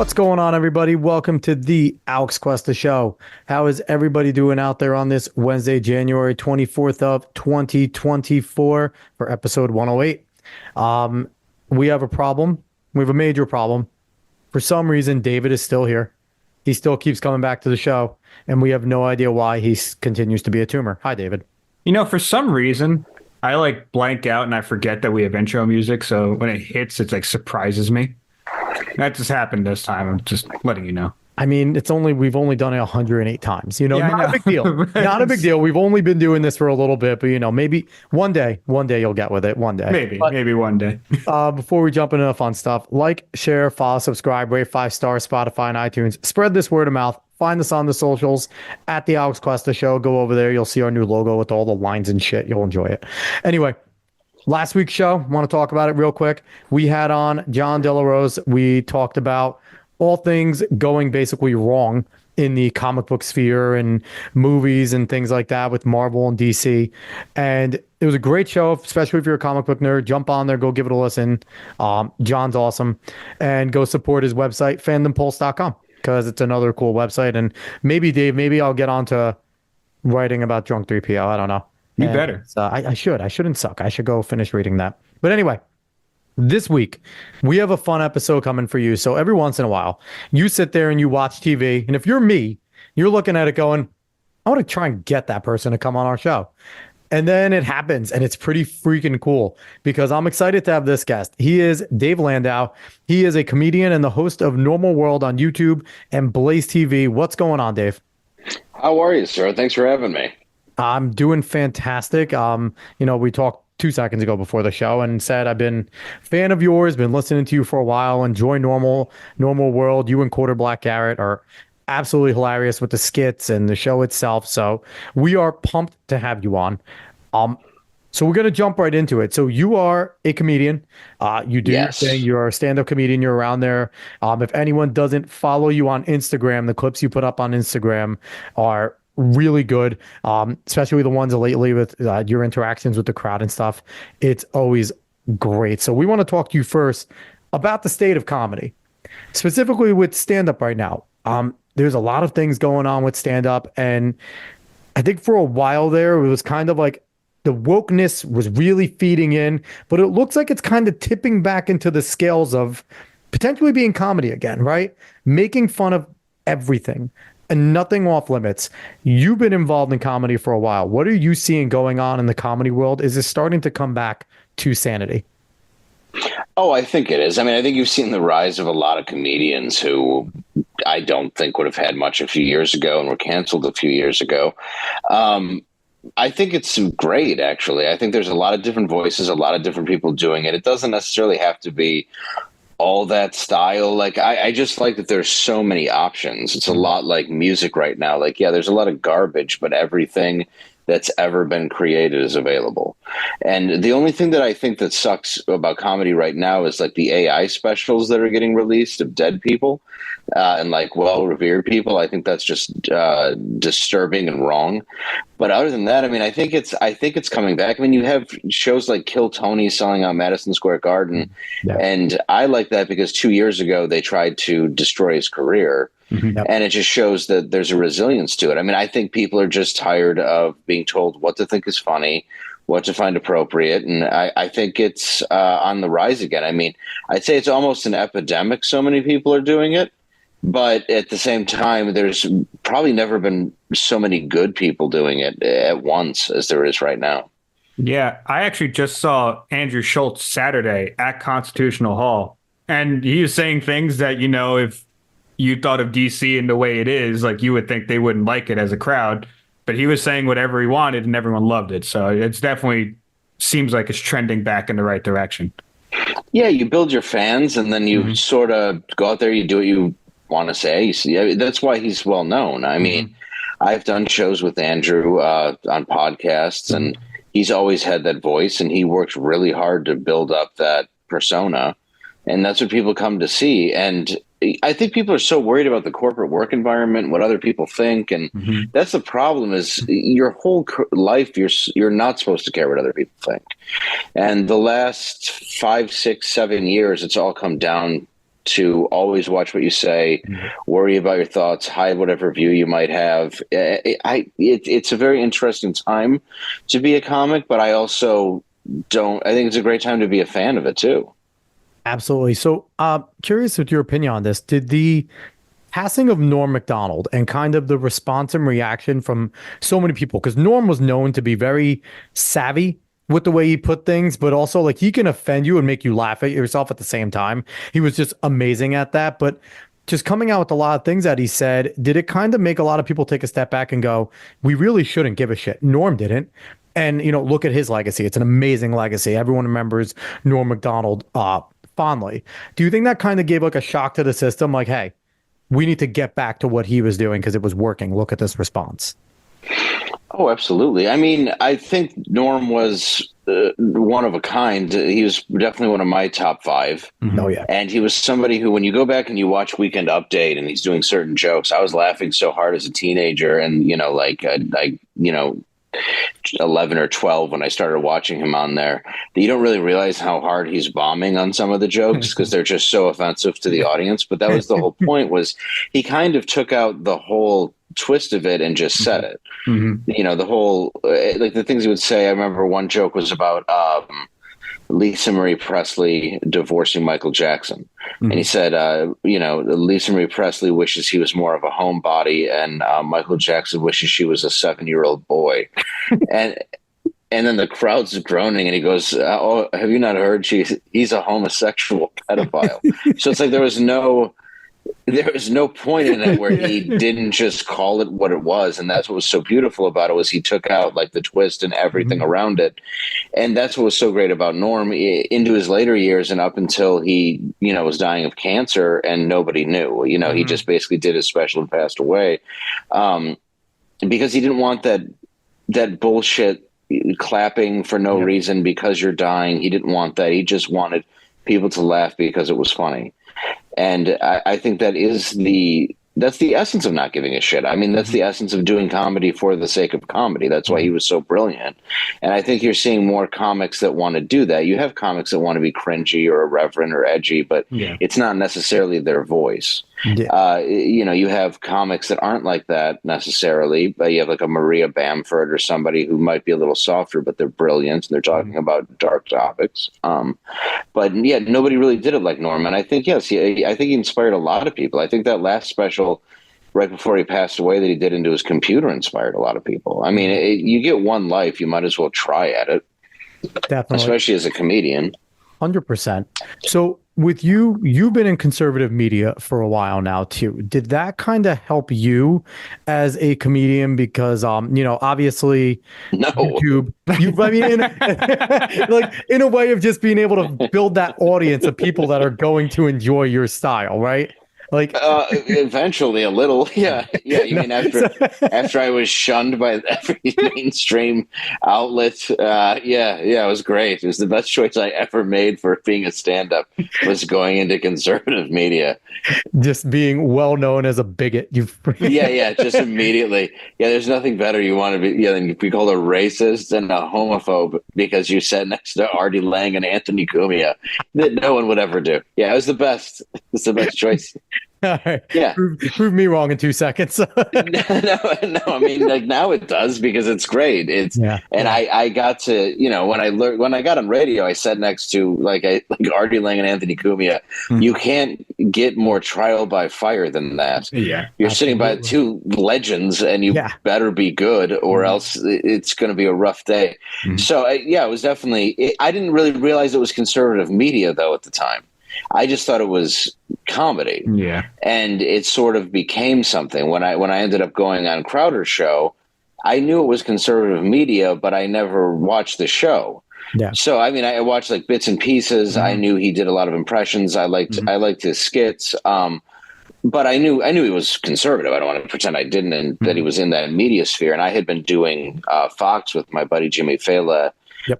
What's going on, everybody? Welcome to the Alex Cuesta Show. How is everybody doing out there on this Wednesday, January 24th of 2024 for episode 108? We have a problem. We have a major problem. For some reason, David is still here. He still keeps coming back to the show, and we have no idea why he continues to be a tumor. Hi, David. You know, for some reason, I like blank out and I forget that we have intro music. So when it hits, it like surprises me. That just happened this time. I'm just letting you know. I mean, we've only done it 108 times. You know, Yeah, I not a know. big deal. Not a big deal. We've only been doing this for a little bit, but maybe one day you'll get with it. One day. Maybe one day. Before we jump into the fun stuff, like, share, follow, subscribe, rate 5 stars, Spotify and iTunes. Spread this word of mouth. Find us on the socials at the Alex Cuesta Show. Go over there. You'll see our new logo with all the lines and shit. You'll enjoy it. Anyway, last week's show, want to talk about it real quick. We had on John Delarose. We talked about all things going basically wrong in the comic book sphere and movies and things like that with Marvel and DC. And it was a great show, especially if you're a comic book nerd. Jump on there, go give it a listen. John's awesome. And go support his website, fandompulse.com, because it's another cool website. And maybe, Dave, I'll get onto writing about Drunk 3PO. I don't know. You better. I should. I shouldn't suck. I should go finish reading that. But anyway, this week, we have a fun episode coming for you. So every once in a while, you sit there and you watch TV. And if you're me, you're looking at it going, I want to try and get that person to come on our show. And then it happens, and it's pretty freaking cool because I'm excited to have this guest. He is Dave Landau. He is a comedian and the host of Normal World on YouTube and BlazeTV. What's going on, Dave? How are you, sir? Thanks for having me. I'm doing fantastic. We talked 2 seconds ago before the show and said I've been a fan of yours, been listening to you for a while, enjoy Normal World. You and Quarter Black Garrett are absolutely hilarious with the skits and the show itself. So we are pumped to have you on. So we're going to jump right into it. So you are a comedian. You do Yes. say you're a stand-up comedian. You're around there. If anyone doesn't follow you on Instagram, the clips you put up on Instagram are really good, especially the ones lately with your interactions with the crowd and stuff. It's always great. So we want to talk to you first about the state of comedy, specifically with stand-up right now. There's a lot of things going on with stand-up, and I think for a while there, it was kind of like the wokeness was really feeding in, but it looks like it's kind of tipping back into the scales of potentially being comedy again, right? Making fun of everything and nothing off limits. You've been involved in comedy for a while. What are you seeing going on in the comedy world? Is it starting to come back to sanity? Oh, I think it is. I mean, I think you've seen the rise of a lot of comedians who I don't think would have had much a few years ago and were canceled a few years ago. I think it's great, actually. I think there's a lot of different voices, a lot of different people doing it. It doesn't necessarily have to be all that style. Like, I just like that there's so many options. It's a lot like music right now. Like, yeah, there's a lot of garbage, but everything that's ever been created is available. And the only thing that I think that sucks about comedy right now is like the AI specials that are getting released of dead people and like well-revered people. I think that's just disturbing and wrong. But other than that, I mean, I think it's coming back. I mean, you have shows like Kill Tony selling out Madison Square Garden. Yeah. And I like that because 2 years ago they tried to destroy his career. Yep. And it just shows that there's a resilience to it. I mean, I think people are just tired of being told what to think is funny, what to find appropriate. And I think it's on the rise again. I mean, I'd say it's almost an epidemic. So many people are doing it. But at the same time, there's probably never been so many good people doing it at once as there is right now. Yeah, I actually just saw Andrew Schultz Saturday at Constitutional Hall. And he was saying things that, you know, if you thought of DC in the way it is, like you would think they wouldn't like it as a crowd, but he was saying whatever he wanted and everyone loved it. So it's definitely seems like it's trending back in the right direction. Yeah, you build your fans and then you sort of go out there, you do what you want to say. You see, that's why he's well known. I mean, I've done shows with Andrew on podcasts and he's always had that voice and he worked really hard to build up that persona. And that's what people come to see. And I think people are so worried about the corporate work environment, what other people think. And that's the problem is your whole life, you're not supposed to care what other people think. And the last 5, 6, 7 years, it's all come down to always watch what you say, worry about your thoughts, hide whatever view you might have. It's a very interesting time to be a comic, but I also don't. I think it's a great time to be a fan of it too. Absolutely. So, curious with your opinion on this. Did the passing of Norm Macdonald and kind of the response and reaction from so many people, because Norm was known to be very savvy with the way he put things, but also like he can offend you and make you laugh at yourself at the same time. He was just amazing at that. But just coming out with a lot of things that he said, did it kind of make a lot of people take a step back and go, we really shouldn't give a shit? Norm didn't. And, look at his legacy. It's an amazing legacy. Everyone remembers Norm Macdonald fondly. Do you think that kind of gave like a shock to the system? Like, hey, we need to get back to what he was doing because it was working. Look at this response. Oh, absolutely. I mean, I think Norm was one of a kind. He was definitely one of my top five. Oh, yeah. And he was somebody who, when you go back and you watch Weekend Update and he's doing certain jokes, I was laughing so hard as a teenager. And, 11 or 12 when I started watching him on there, that you don't really realize how hard he's bombing on some of the jokes because they're just so offensive to the audience. But that was the whole point, was he kind of took out the whole twist of it and just said it. The whole, like the things he would say. I remember one joke was about Lisa Marie Presley divorcing Michael Jackson. And he said, Lisa Marie Presley wishes he was more of a homebody, and Michael Jackson wishes she was a 7-year-old boy. and then the crowd's groaning, and he goes, "Oh, have you not heard? He's a homosexual pedophile." So it's like there was no point in it where he didn't just call it what it was. And that's what was so beautiful about it, was he took out like the twist and everything around it. And that's what was so great about Norm into his later years and up until he, was dying of cancer and nobody knew. He just basically did his special and passed away, because he didn't want that bullshit clapping for no reason because you're dying. He didn't want that. He just wanted people to laugh because it was funny. And I think that's the essence of not giving a shit. I mean, that's the essence of doing comedy for the sake of comedy. That's why he was so brilliant. And I think you're seeing more comics that want to do that. You have comics that want to be cringy or irreverent or edgy, but it's not necessarily their voice. You have comics that aren't like that necessarily, but you have like a Maria Bamford or somebody who might be a little softer, but they're brilliant and they're talking about dark topics. But nobody really did it like Norm. And I think, I think he inspired a lot of people. I think that last special right before he passed away that he did into his computer inspired a lot of people. I mean, you get one life, you might as well try at it. Definitely. Especially as a comedian. 100%. So with you've been in conservative media for a while now too. Did that kind of help you as a comedian? Because obviously no. YouTube, in a way of just being able to build that audience of people that are going to enjoy your style, right? Like eventually a little, yeah. You mean after I was shunned by every mainstream outlet, it was great. It was the best choice I ever made for being a stand-up, was going into conservative media. Just being well known as a bigot. Just immediately. Yeah, there's nothing better you want to be than be called a racist and a homophobe because you sat next to Artie Lang and Anthony Cumia, that no one would ever do. Yeah, it was the best. It's the best choice. All right. Yeah. Prove me wrong in 2 seconons. No. I mean, like now it does because it's great. I got to, when I got on radio, I sat next to like Artie Lang and Anthony Cumia. You can't get more trial by fire than that. Yeah. You're sitting by two legends and you better be good or else it's going to be a rough day. So it was definitely, I didn't really realize it was conservative media though at the time. I just thought it was comedy. Yeah. And it sort of became something. When I ended up going on Crowder's show, I knew it was conservative media, but I never watched the show. Yeah. So, I mean, I watched like bits and pieces. I knew he did a lot of impressions. I liked his skits. But I knew he was conservative. I don't want to pretend I didn't, and that he was in that media sphere. And I had been doing Fox with my buddy Jimmy Fallon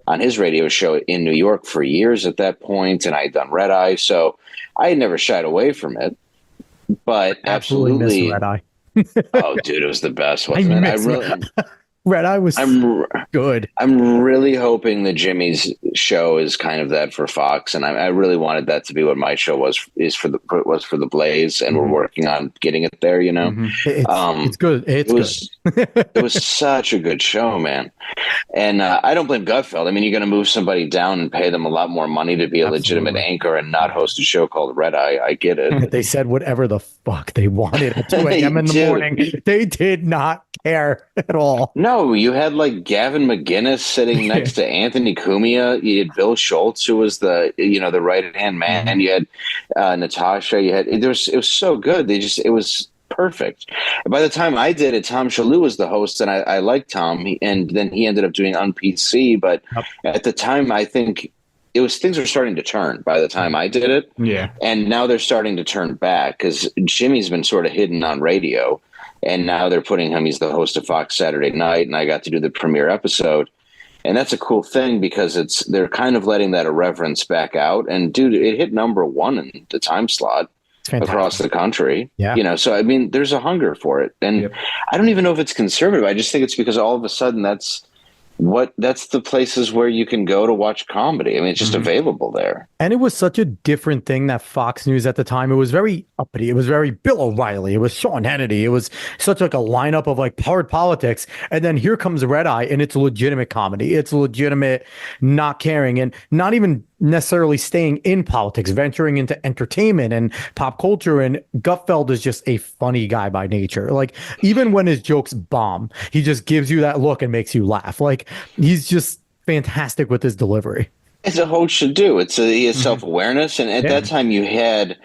on his radio show in New York for years at that point, and I had done Red Eye, so I had never shied away from it. But absolutely miss Red Eye. Oh, dude, it was the best, wasn't it? Red Eye was I'm good. I'm really hoping that Jimmy's show is kind of that for Fox, and I really wanted that to be what my show was for the Blaze, and we're Mhm. working on getting it there. It's good. It It's good. was it was such a good show, man. And I don't blame Gutfeld. I mean, you're going to move somebody down and pay them a lot more money to be a legitimate Absolutely. anchor and not host a show called Red Eye. I get it. They said whatever the fuck they wanted at 2 a.m. in the Dude, morning. They did not care at all. no, you had like Gavin McGinnis sitting next to Anthony Cumia. You had Bill Schultz, who was the right hand man. Mhm. You had Natasha. It was so good. It was perfect. And by the time I did it, Tom Shalhoub was the host, and I liked Tom. And then he ended up doing on PC. But Yep. at the time, I think things were starting to turn by the time I did it. Yeah. And now they're starting to turn back because Jimmy's been sort of hidden on radio. And now they're putting him, he's the host of Fox Saturday Night, and I got to do the premiere episode. And that's a cool thing because they're kind of letting that irreverence back out. And dude, it hit #1 in the time slot across the country. Yeah. So I mean, there's a hunger for it. And Yep. I don't even know if it's conservative. I just think it's because all of a sudden that's the places where you can go to watch comedy. I mean, it's just available there. And it was such a different thing that Fox News at the time. It was very uppity. It was very Bill O'Reilly. It was Sean Hannity. It was such like a lineup of like hard politics. And then here comes Red Eye, and it's legitimate comedy. It's legitimate, not caring and not even necessarily staying in politics, venturing into entertainment and pop culture. And Gutfeld is just a funny guy by nature. Like even when his jokes bomb, he just gives you that look and makes you laugh. Like he's just fantastic with his delivery. As a host should do. He has self-awareness. And at that time you had,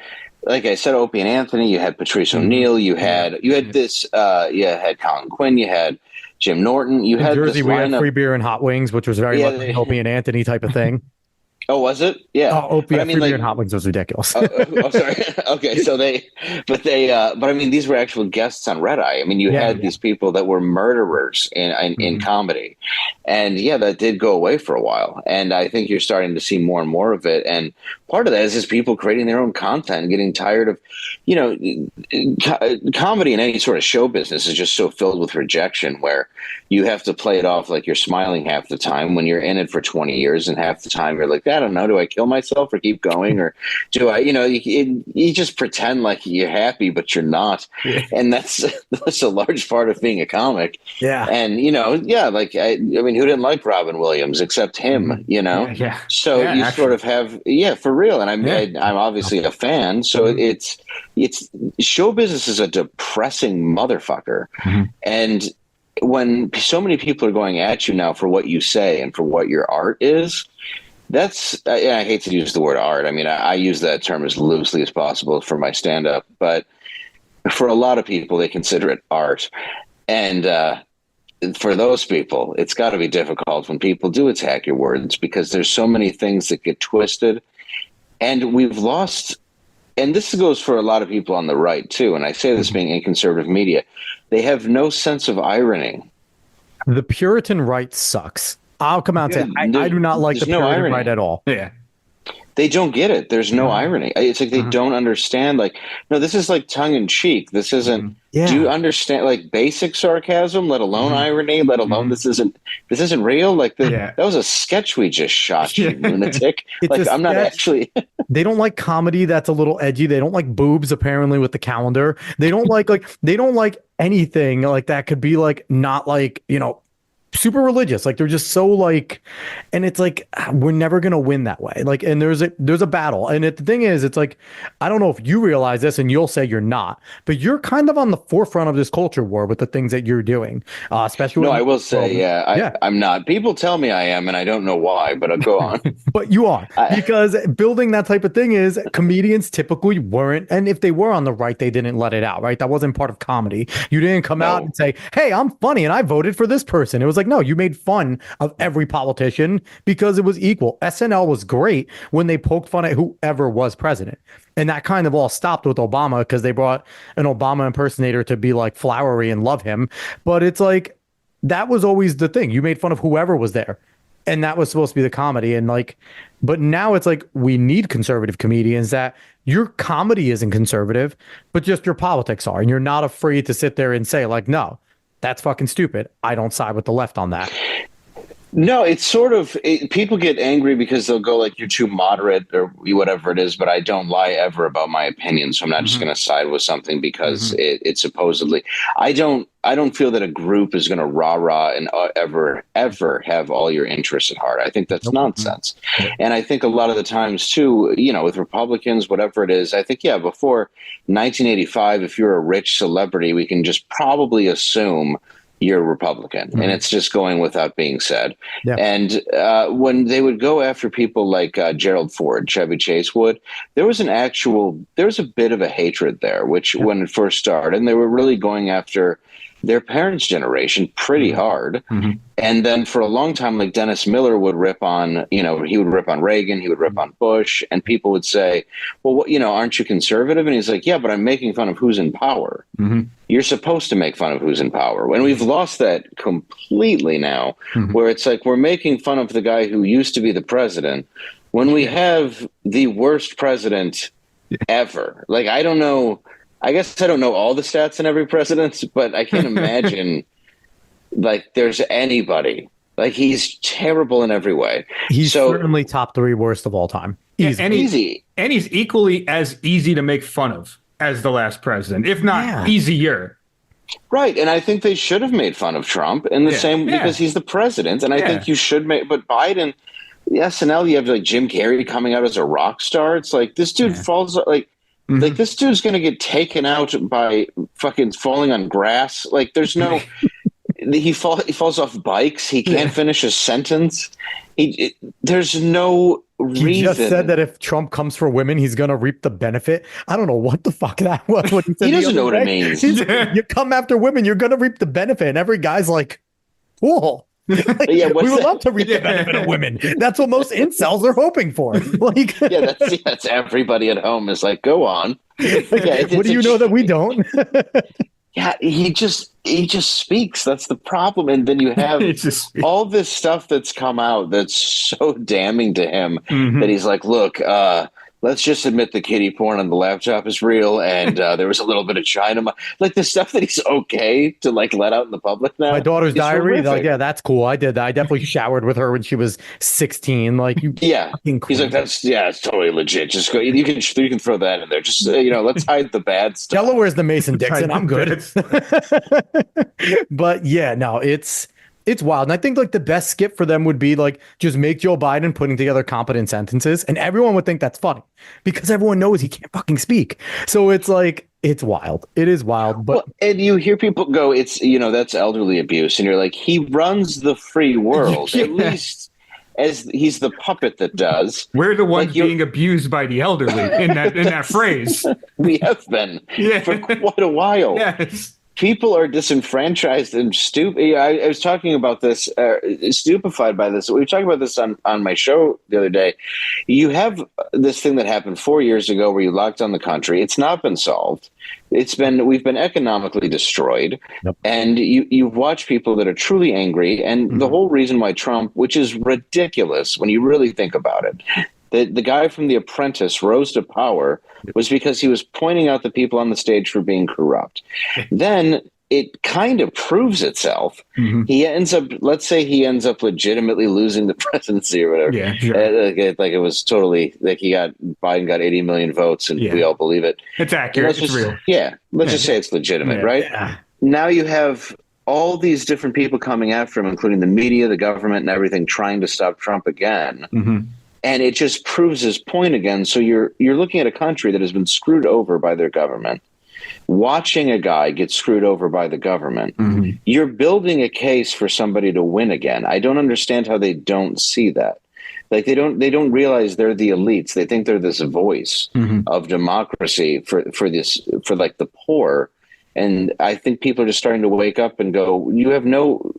like I said, Opie and Anthony, you had Patrice O'Neill, you had this, you had Colin Quinn, you had Jim Norton, you In had Jersey, this we had lineup. free beer and hot wings, which was very much like Opie and Anthony type of thing. Oh, was it? Yeah. Oh, Opie, But I free mean, beer like, and hot wings was ridiculous. sorry. Okay, so but I mean, these were actual guests on Red Eye. I mean, you had these people that were murderers in comedy, and that did go away for a while. And I think you're starting to see more and more of it. And part of that is just people creating their own content, and getting tired of, comedy in any sort of show business is just so filled with rejection, where you have to play it off like you're smiling half the time when you're in it for 20 years, and half the time you're like, I don't know, do I kill myself or keep going, or do I, you just pretend like you're happy, but you're not. Yeah. And that's a large part of being a comic. Yeah. And, like, I mean, who didn't like Robin Williams except him, Yeah. So Yeah, you actually. sort of have, for real. And I'm obviously a fan. So it's show business is a depressing motherfucker. And when so many people are going at you now for what you say and for what your art is, I hate to use the word art. I mean, I use that term as loosely as possible for my stand-up, but for a lot of people, they consider it art. And for those people, it's got to be difficult when people do attack your words, because there's so many things that get twisted. And we've lost, and this goes for a lot of people on the right too, and I say this being in conservative media, they have no sense of irony. The Puritan right sucks. I'll come out and say I do not like the Puritan right at all. Yeah. They don't get it. There's no irony. It's like they don't understand. Like, no, this is like tongue in cheek. This isn't. Do you understand like basic sarcasm, let alone irony, let alone this isn't real? Like that was a sketch we just shot, you lunatic. Like I'm not actually. They don't like comedy that's a little edgy. They don't like boobs, apparently, with the calendar. They don't like they don't like anything like that could be like not like, super religious. Like they're just so like, and it's like we're never gonna win that way. Like, and there's a battle. And the thing is, it's like, I don't know if you realize this, and you'll say you're not, but you're kind of on the forefront of this culture war with the things that you're doing, especially. No, I will say, I'm not. People tell me I am, and I don't know why, but I'll go on. But you are, because building that type of thing is comedians typically weren't, and if they were on the right, they didn't let it out, right? That wasn't part of comedy. You didn't come out and say, hey, I'm funny and I voted for this person. It was like, no, you made fun of every politician because it was equal. SNL was great when they poked fun at whoever was president. And that kind of all stopped with Obama because they brought an Obama impersonator to be like flowery and love him. But it's like, that was always the thing. You made fun of whoever was there. And that was supposed to be the comedy. And like, but now it's like, we need conservative comedians that your comedy isn't conservative, but just your politics are. And you're not afraid to sit there and say like, no, That's fucking stupid. I don't side with the left on that. No, it's sort of people get angry because they'll go like you're too moderate or whatever it is, but I don't lie ever about my opinion, so I'm not just Hmm. going to side with something because Hmm. it supposedly. I don't feel that a group is going to rah rah and ever have all your interests at heart. I think that's Nope. nonsense, Yeah. and I think a lot of the times too, with Republicans, whatever it is, I think before 1985, if you're a rich celebrity, we can just probably assume you're Republican, and Mhm. it's just going without being said. Yeah. And when they would go after people like Gerald Ford, Chevy Chase would, there was a bit of a hatred there, which Yeah. when it first started, and they were really going after their parents' generation pretty Mhm. hard. Hmm. And then for a long time, like Dennis Miller would rip on, he would rip on Reagan, he would rip on Bush, and people would say, well, aren't you conservative? And he's like, yeah, but I'm making fun of who's in power. Hmm. You're supposed to make fun of who's in power. And we've lost that completely now, Hmm. where it's like we're making fun of the guy who used to be the president when we have the worst president ever. Like, I don't know. I guess I don't know all the stats in every president, but I can't imagine like there's anybody. Like, he's terrible in every way. He's So certainly top three worst of all time. Easy. And easy. he's equally as easy to make fun of as the last president, if not Yeah. easier. Right. And I think they should have made fun of Trump in the Yeah. same because he's the president. And I Yeah. think you should make, but Biden, the SNL, you have like Jim Carrey coming out as a rock star. It's like this dude Yeah. falls like Mhm. this dude's gonna get taken out by fucking falling on grass. Like there's no he falls off bikes. He can't finish a sentence. There's no He reason. just said that if Trump comes for women, he's gonna reap the benefit. I don't know what the fuck that was. What he said He the doesn't know other what it day. means. He's like, you come after women, you're gonna reap the benefit. And every guy's like, cool. Like, Yeah, what's we would that? love to reap the benefit of women. That's what most incels are hoping for. Like, Yeah, that's everybody at home is like, go on. what do you know that we don't? Yeah, he just speaks. That's the problem. And then you have It's just all this stuff that's come out that's so damning to him Mhm. that he's like, look, let's just admit the kiddie porn on the laptop is real, and there was a little bit of China, like the stuff that he's okay to like let out in the public now. My daughter's is diary. Like, horrific. yeah, that's cool. I did that. I definitely showered with her when she was 16. Like, you Yeah, fucking he's like, crazy. it's totally legit. Just go. You can throw that in there. Just let's hide the bad stuff. Delaware's the Mason Dixon. I'm good. It's- But yeah, no, it's wild. And I think like the best skip for them would be like just make Joe Biden putting together competent sentences, and everyone would think that's funny because everyone knows he can't fucking speak. So it's like it's wild. It is wild. But Well, and you hear people go, it's that's elderly abuse, and you're like, he runs the free world. Yeah. At least as he's the puppet that does. We're the ones Like, you're- being abused by the elderly in that phrase. We have been Yeah. for quite a while. Yes. People are disenfranchised and stupid. I was talking about this, stupefied by this. We were talking about this on my show the other day. You have this thing that happened 4 years ago where you locked down the country. It's not been solved. We've been economically destroyed. Yep. And you've watched people that are truly angry. And the whole reason why Trump, which is ridiculous when you really think about it, the guy from The Apprentice rose to power was because he was pointing out the people on the stage for being corrupt. Then it kind of proves itself. Mhm. Let's say he ends up legitimately losing the presidency or whatever. Yeah, sure. Like it was totally like Biden got 80 million votes and Yeah. we all believe it. It's accurate. Let's It's just, real. yeah, let's Yeah. just say it's legitimate, Yeah. right? yeah, Now you have all these different people coming after him, including the media, the government, and everything, trying to stop Trump again. Mhm. And it just proves his point again. So you're looking at a country that has been screwed over by their government, watching a guy get screwed over by the government. Mhm. You're building a case for somebody to win again. I don't understand how they don't see that. Like they don't realize they're the elites. They think they're this voice Mhm. of democracy for like the poor. And I think people are just starting to wake up and go, you have no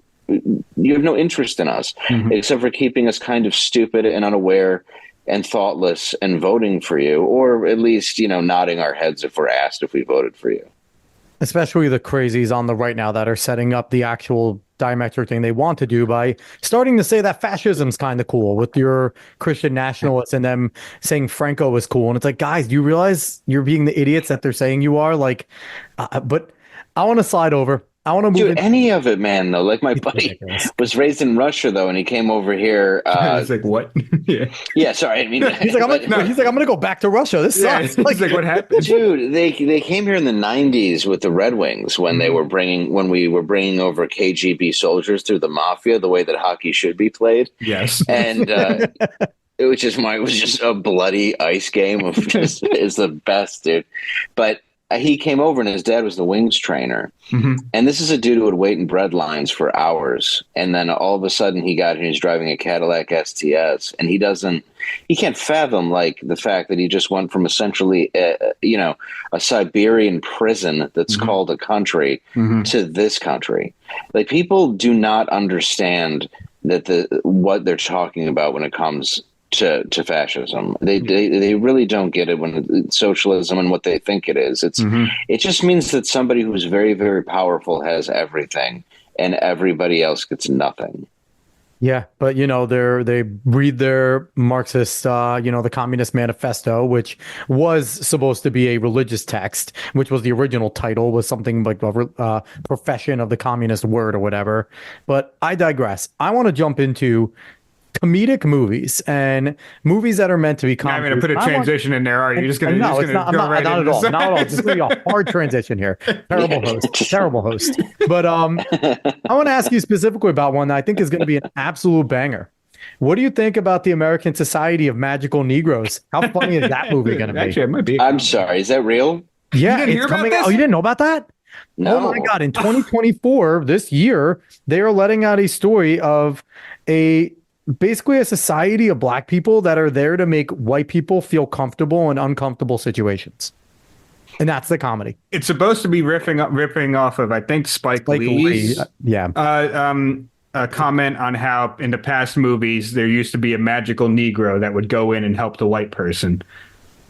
interest in us Mhm. except for keeping us kind of stupid and unaware and thoughtless and voting for you, or at least, nodding our heads if we're asked if we voted for you. especially the crazies on the right now that are setting up the actual diametric thing they want to do by starting to say that fascism's kind of cool with your Christian nationalists and them saying Franco is cool. And it's like, guys, do you realize you're being the idiots that they're saying you are? Like, but I want to slide over. I want to move Dude, into any of it, man, though. Like my buddy ridiculous. was raised in Russia, though, and he came over here. It's like, what? Yeah. Yeah, sorry, I didn't mean He's like, I'm gonna go back to Russia. This Yeah. sucks. It's like, what happened? dude, they came here in the '90s with the Red Wings when we were bringing over KGB soldiers through the mafia, the way that hockey should be played. Yes. And it was just a bloody ice game of just is the best, dude. But he came over and his dad was the Wings trainer. And this is a dude who would wait in bread lines for hours. And then all of a sudden he got here and he's driving a Cadillac STS. And he can't fathom like the fact that he just went from essentially, a Siberian prison that's called a country to this country. Like people do not understand that what they're talking about when it comes to fascism. They really don't get it when it's socialism and what they think it is. It just means that somebody who's very, very powerful has everything and everybody else gets nothing. Yeah, but they read their Marxist, the Communist Manifesto, which was supposed to be a religious text, which was the original title, was something like a profession of the communist word or whatever. But I digress. I want to jump into comedic movies and movies that are meant to be comedy. I'm going to put a transition in there. Are you just going to? No, it's not. Not at all. Not at all. It's going to be a hard transition here. Terrible host. Terrible host. But I want to ask you specifically about one that I think is going to be an absolute banger. What do you think about the American Society of Magical Negroes? How funny is that movie going to be? Actually, it might be. I'm sorry. Is that real? Yeah, you didn't hear about this? Oh, you didn't know about that? No. Oh my God! In 2024, this year, they are letting out a story of basically a society of Black people that are there to make white people feel comfortable in uncomfortable situations. And that's the comedy. It's supposed to be ripping off of, I think, Spike Lee's a comment on how in the past movies there used to be a magical Negro that would go in and help the white person.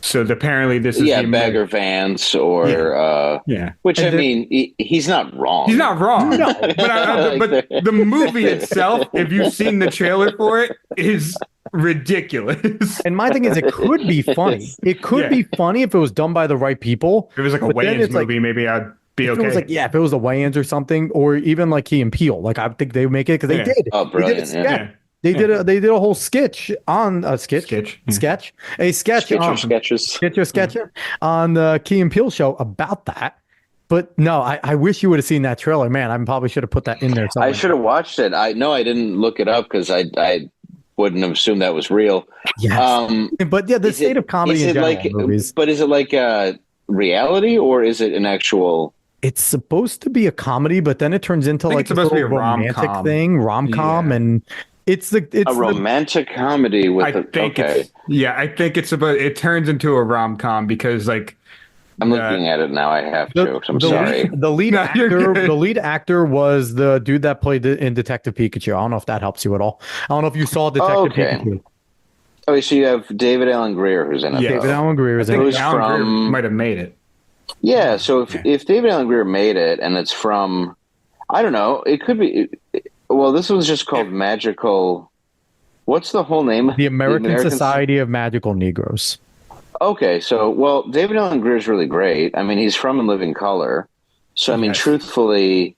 So apparently this is Bagger Vance or which I mean he's not wrong. He's not wrong. No. But the movie itself, if you've seen the trailer for it, is ridiculous. And my thing is, it could be funny. It could be funny if it was done by the right people. If it was like a Wayans movie, maybe I'd be okay. It was if it was the Wayans or something, or even like Key and Peele, like I think they would make it because they did. Oh, brilliant! They did a whole sketch on a sketch on the Key and Peele show about that. But no, I wish you would have seen that trailer, man. I probably should have put that in there. I should have watched it. I didn't look it up because I wouldn't have assumed that was real. Yes. But yeah, the state of comedy in general movies. But is it like a reality or is it an actual? It's supposed to be a comedy, but then it turns into like it's supposed to be a romantic rom-com. and it's a romantic comedy with I think it turns into a rom-com because like I'm looking at it now. I have to. I'm sorry. The lead actor was the dude that played in Detective Pikachu. I don't know if that helps you at all. I don't know if you saw Detective Pikachu. Okay, so you have David Allen Greer who's in it. Yeah, David Allen Greer is in it. Greer might have made it. Yeah, so if David Allen Greer made it and it's from, I don't know, it could be. Well, this was just called Magical. What's the whole name? The American Society of Magical Negroes. Okay, so, David Allen Greer is really great. I mean, he's from In Living Color. So, I mean, truthfully...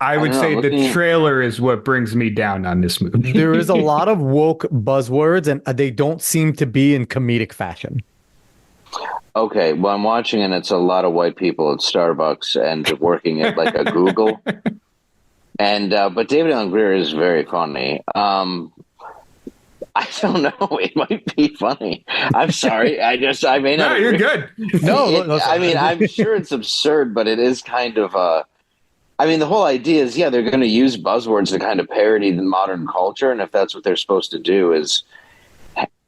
I would say the trailer is what brings me down on this movie. There is a lot of woke buzzwords, and they don't seem to be in comedic fashion. Okay, well, I'm watching, and it's a lot of white people at Starbucks and working at, like, a Google. And but David Allen Greer is very funny. I don't know. It might be funny. I'm sorry. I may not. No, you're good. No, I mean, I'm sure it's absurd, but it is kind of. I mean, the whole idea is, they're going to use buzzwords to kind of parody the modern culture, and if that's what they're supposed to do, is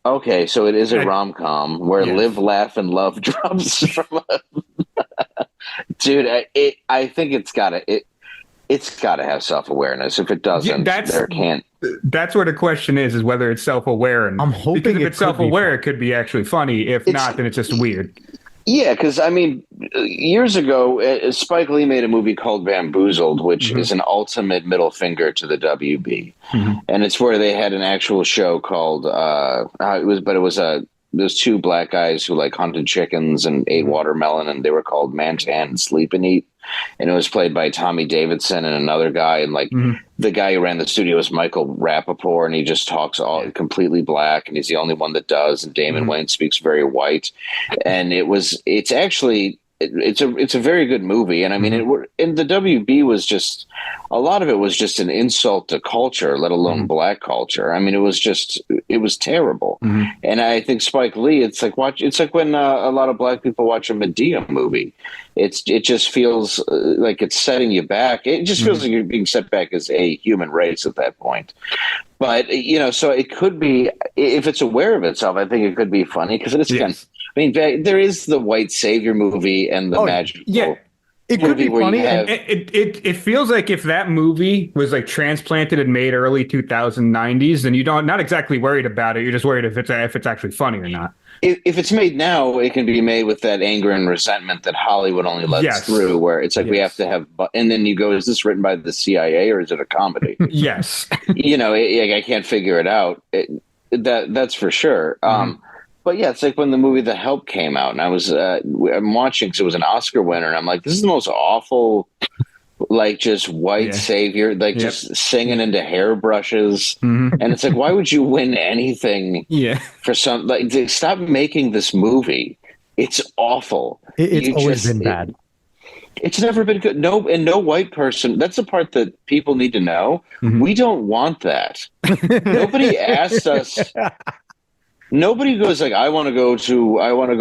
okay. So it is a rom-com where live, laugh, and love drops from. Dude, I think it's got to. It's got to have self-awareness. If it doesn't, there can't. That's where the question is whether it's self-aware. And I'm hoping because if it's self-aware, it could be actually funny. If not, then it's just weird. Yeah, because I mean, years ago, Spike Lee made a movie called Bamboozled, which is an ultimate middle finger to the WB, and it's where they had an actual show called it was those two black guys who like hunted chickens and ate watermelon, and they were called Mantan and Sleep and Eat. And it was played by Tommy Davidson and another guy. And like the guy who ran the studio is Michael Rappaport, and he just talks all completely black, and he's the only one that does. And Damon Wayne speaks very white. And it's actually, it's a very good movie. And I mean, and the WB was just, a lot of it was just an insult to culture, let alone black culture. I mean, it was terrible. And I think Spike Lee, it's like when a lot of black people watch a Medea movie. It just feels like it's setting you back. It just feels like you're being set back as a human race at that point. But, so it could be, if it's aware of itself, I think it could be funny because it is kind of, I mean, there is the white savior movie and the magical. Yeah. It could be funny. It feels like if that movie was like transplanted and made early 2090s, then not exactly worried about it. You're just worried if it's actually funny or not. If it's made now, it can be made with that anger and resentment that Hollywood only lets through, where it's like we have to have, and then you go, is this written by the CIA or is it a comedy? Yes. I can't figure it out. That's for sure. But yeah, it's like when the movie The Help came out, and I'm watching because it was an Oscar winner, and I'm like, this is the most awful, like just white savior, like just singing into hairbrushes, and it's like, why would you win anything? For some, like, stop making this movie. It's awful. It's always been bad. It's never been good. No white person. That's the part that people need to know. We don't want that. Nobody asked us. Nobody goes like, I want to go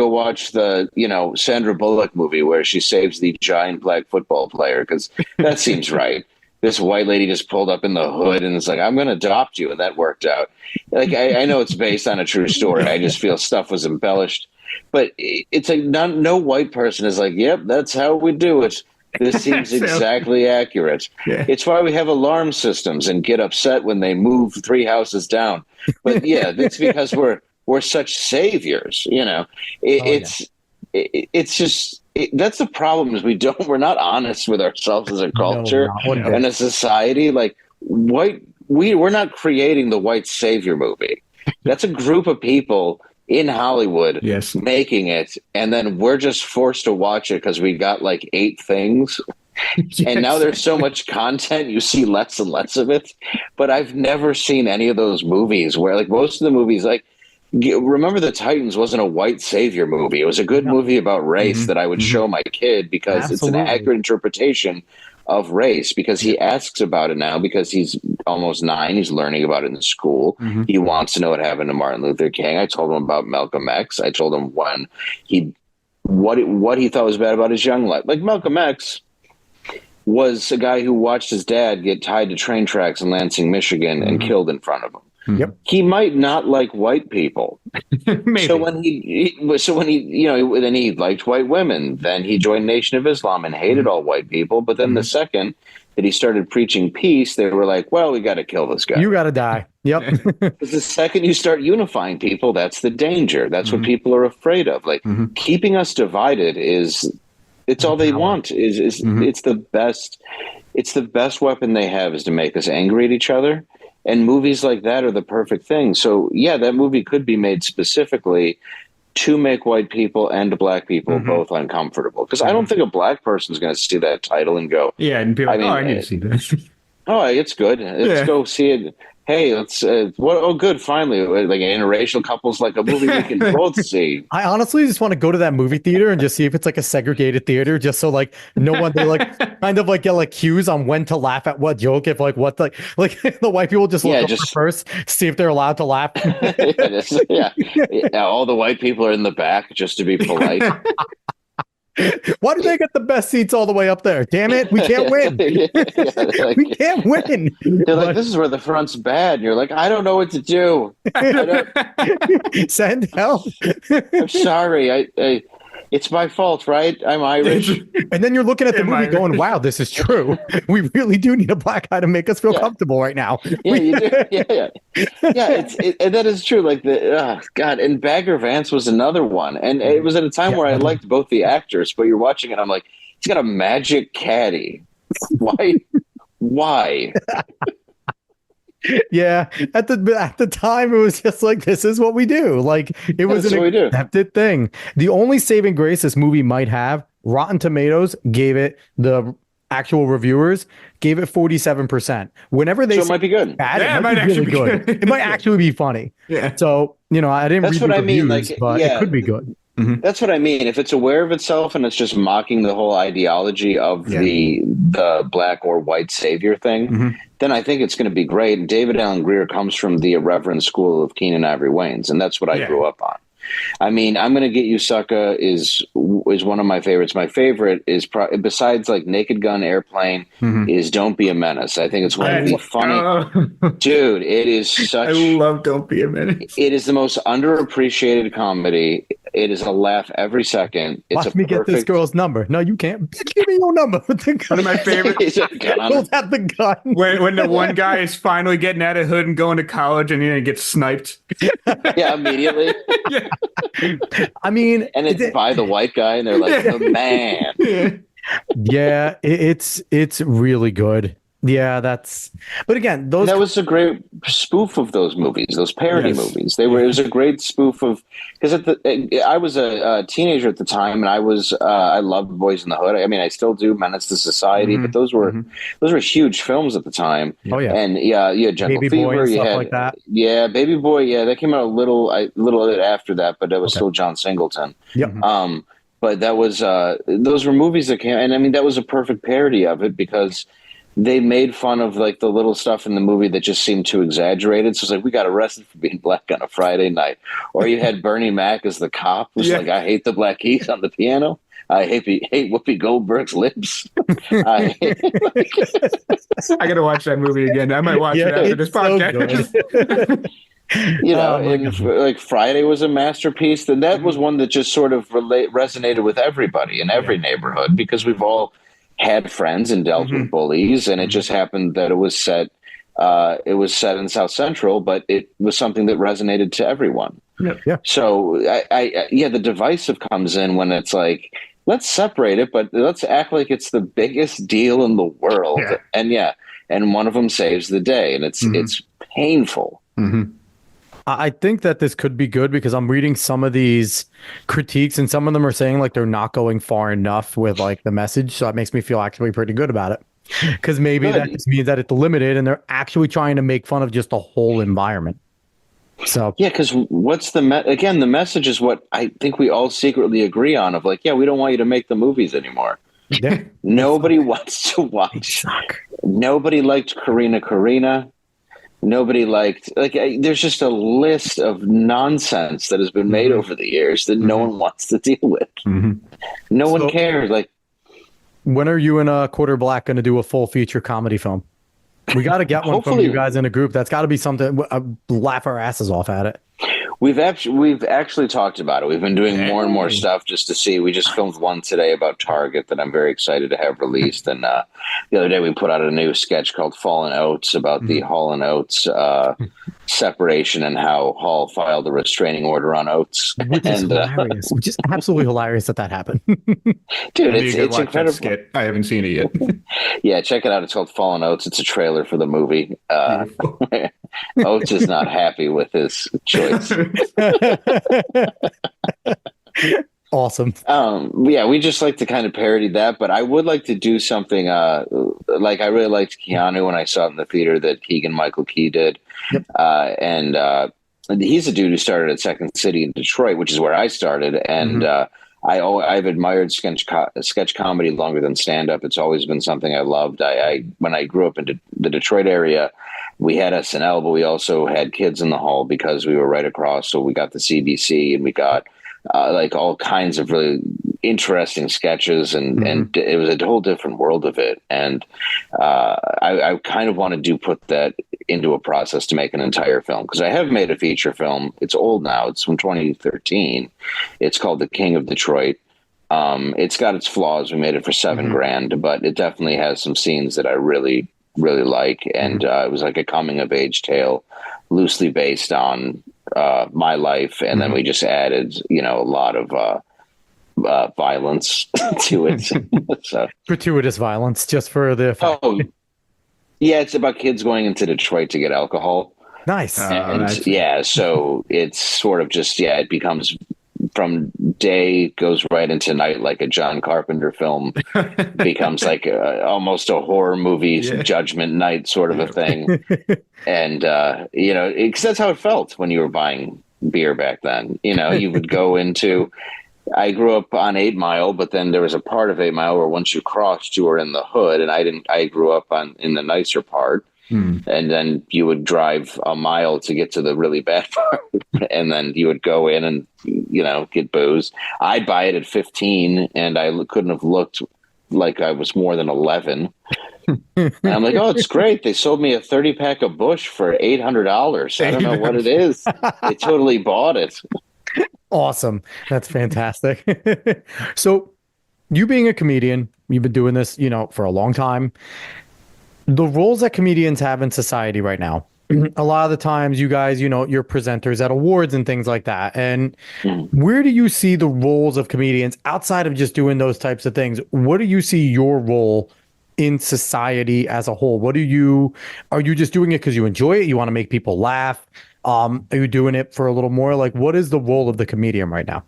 watch the, Sandra Bullock movie where she saves the giant black football player, because that seems right. This white lady just pulled up in the hood and it's like, I'm going to adopt you. And that worked out. Like, I know it's based on a true story. I just feel stuff was embellished. But it's like no white person is like, yep, that's how we do it. This seems exactly accurate. It's why we have alarm systems and get upset when they move 3 houses down. But yeah, that's because we're such saviors, it's just, that's the problem, is we're not honest with ourselves as a culture and a society. Like we're not creating the white savior movie. That's a group of people in Hollywood making it. And then we're just forced to watch it because we got like 8 things. And now there's so much content, you see less and less of it. But I've never seen any of those movies where, like, most of the movies, like, Remember the Titans wasn't a white savior movie. It was a good movie about race that I would show my kid, because it's an accurate interpretation of race, because he asks about it now, because he's almost 9. He's learning about it in school. He wants to know what happened to Martin Luther King. I told him about Malcolm X. I told him what he thought was bad about his young life. Like, Malcolm X was a guy who watched his dad get tied to train tracks in Lansing, Michigan, and killed in front of him. He might not like white people. Maybe. So when then he liked white women. Then he joined Nation of Islam and hated all white people. But then the second that he started preaching peace, they were like, well, we got to kill this guy. You got to die. Yep. Because the second you start unifying people, that's the danger. That's what people are afraid of. Like, keeping us divided it's all they want. It's the best. It's the best weapon they have, is to make us angry at each other. And movies like that are the perfect thing. So, yeah, that movie could be made specifically to make white people and black people both uncomfortable. Because I don't think a black person is going to see that title and go, and be like, I need to see this. Oh, it's good. Let's go see it. Hey, let's. Good. Finally, like an interracial couple's like a movie we can both see. I honestly just want to go to that movie theater and just see if it's like a segregated theater, just so like no one, they like kind of like get like cues on when to laugh at what joke, if like what like the white people just look up first, see if they're allowed to laugh. All the white people are in the back just to be polite. Why do they get the best seats all the way up there? Damn it, we can't win. We can't win. They're like, this is where the front's bad. And you're like, I don't know what to do. Send help. I'm sorry. It's my fault, right? I'm Irish. And then you're looking at the movie going, wow, this is true. We really do need a black guy to make us feel comfortable right now. Yeah, you do. Yeah. And that is true. Like, God, and Bagger Vance was another one. And it was at a time where I liked both the actors, but you're watching it, I'm like, he's got a magic caddy. Why? Yeah, at the time, it was just like, this is what we do. Like, it was That's an what we do. accepted thing. The only saving grace this movie might have, Rotten Tomatoes gave it, the actual reviewers gave it 47%. Whenever they So it say might be good. bad, it Yeah, it might might be really actually be good. good. It might actually be funny. Yeah. So, I didn't That's read what the I mean. reviews, Like, but it yeah, could be good. that's what I mean. If it's aware of itself and it's just mocking the whole ideology of Yeah. the black or white savior thing, then I think it's going to be great. And David Allen Greer comes from the irreverent school of Keenan Ivory Wayans, and that's what I Yeah. grew up on. I mean, I'm Gonna Get You Sucker is one of my favorites. My favorite is besides like Naked Gun, Airplane, is Don't Be a Menace. I think it's one of the funny, dude. It is I such. love Don't Be a Menace. It is the most underappreciated comedy. It is a laugh every second. It's Watch a me get this perfect. girl's number. No, you can't. Bitch, give me your number. One of my favorite. He's a gun on Pulls it. out the gun. When the one guy is finally getting out of hood and going to college, and then he gets sniped. Yeah, immediately. Yeah. I mean, And it's by the white guy, and they're like, the man. Yeah. yeah, it's really good. Yeah, but again, those That was a great spoof of those movies, those parody Yes. movies. It was a great spoof of because I was a teenager at the time, and I loved Boys in the Hood. I mean, I still do, Menace to Society, but those were huge films at the time. Oh yeah, And yeah, you had Jungle Baby Boy Fever, and you stuff had like that. yeah, Baby Boy, yeah, that came out a little bit after that, but that was Okay. still John Singleton. Yep. But that was those were movies that came, and I mean that was a perfect parody of it because they made fun of like the little stuff in the movie that just seemed too exaggerated. So it's like we got arrested for being black on a Friday night, or you had Bernie Mac as the cop who's Yeah. like, I hate the black keys on the piano. I hate Whoopi Goldberg's lips. I I gotta watch that movie again. I might watch it after this it's so podcast. good. You know, Oh, my and goodness. like Friday was a masterpiece. Then that was one that just sort of resonated with everybody in every neighborhood because we've all had friends and dealt with bullies, and it just happened that it was set in South Central, but it was something that resonated to everyone. Yeah. So the divisive comes in when it's like, let's separate it, but let's act like it's the biggest deal in the world. Yeah. And one of them saves the day, and it's painful. I think that this could be good because I'm reading some of these critiques and some of them are saying like they're not going far enough with like the message. So that makes me feel actually pretty good about it. Because maybe Good. that just means that it's limited and they're actually trying to make fun of just the whole environment. So Yeah, because what's the again? The message is what I think we all secretly agree on. Of like, yeah, we don't want you to make the movies anymore. yeah, Nobody wants to watch. Nobody liked Karina. Nobody liked there's just a list of nonsense that has been made over the years that no one wants to deal with. No one cares. Like, when are you and Quarter Black going to do a full feature comedy film? We got to get one from Hopefully. you guys in a group. That's got to be something. Laugh our asses off at it. we've actually talked about it. We've been doing more and more stuff just to see. We just filmed one today about Target that I'm very excited to have released. And the other day we put out a new sketch called Fallen Oats about the Hall and Oates separation and how Hall filed a restraining order on Oates. Which is And hilarious. Which is absolutely hilarious that happened. dude, You could it's watch that incredible. skit. I haven't seen it yet. Yeah, check it out. It's called Fallen Oats. It's a trailer for the movie. Oates is not happy with his choice. Awesome. Yeah, we just like to kind of parody that, but I would like to do something like I really liked Keanu when I saw it in the theater that Keegan-Michael Key did. Yep. And he's a dude who started at Second City in Detroit, which is where I started. And I've admired sketch comedy longer than stand-up. It's always been something I loved. When I grew up in the Detroit area, we had SNL, but we also had Kids in the Hall because we were right across. So we got the CBC and we got like all kinds of really interesting sketches, and it was a whole different world of it. And I kind of want to put that into a process to make an entire film, because I have made a feature film. It's old now. It's from 2013. It's called The King of Detroit. It's got its flaws. We made it for $7,000, but it definitely has some scenes that I really, really like. And it was like a coming of age tale, loosely based on my life. And then we just added, a lot of violence to it. So, Gratuitous violence just for the fact. oh, Yeah, it's about kids going into Detroit to get alcohol. Nice. And yeah, so it's sort of just, yeah, it becomes from day goes right into night, like a John Carpenter film, becomes like almost a horror movie, Judgment Night sort of a thing. And, because that's how it felt when you were buying beer back then. You would go into, I grew up on 8 Mile, but then there was a part of 8 Mile where once you crossed, you were in the hood, and I grew up in the nicer part. And then you would drive a mile to get to the really bad part, and then you would go in and get booze. I'd buy it at 15, and I couldn't have looked like I was more than 11. And I'm like, oh, it's great. They sold me a 30-pack of Bush for $800. I don't know what it is. They totally bought it. Awesome. That's fantastic. So you being a comedian, you've been doing this, for a long time. The roles that comedians have in society right now, a lot of the times you guys, you're presenters at awards and things like that. And where do you see the roles of comedians outside of just doing those types of things? What do you see your role in society as a whole? Are you just doing it because you enjoy it? You want to make people laugh? Are you doing it for a little more? Like, what is the role of the comedian right now?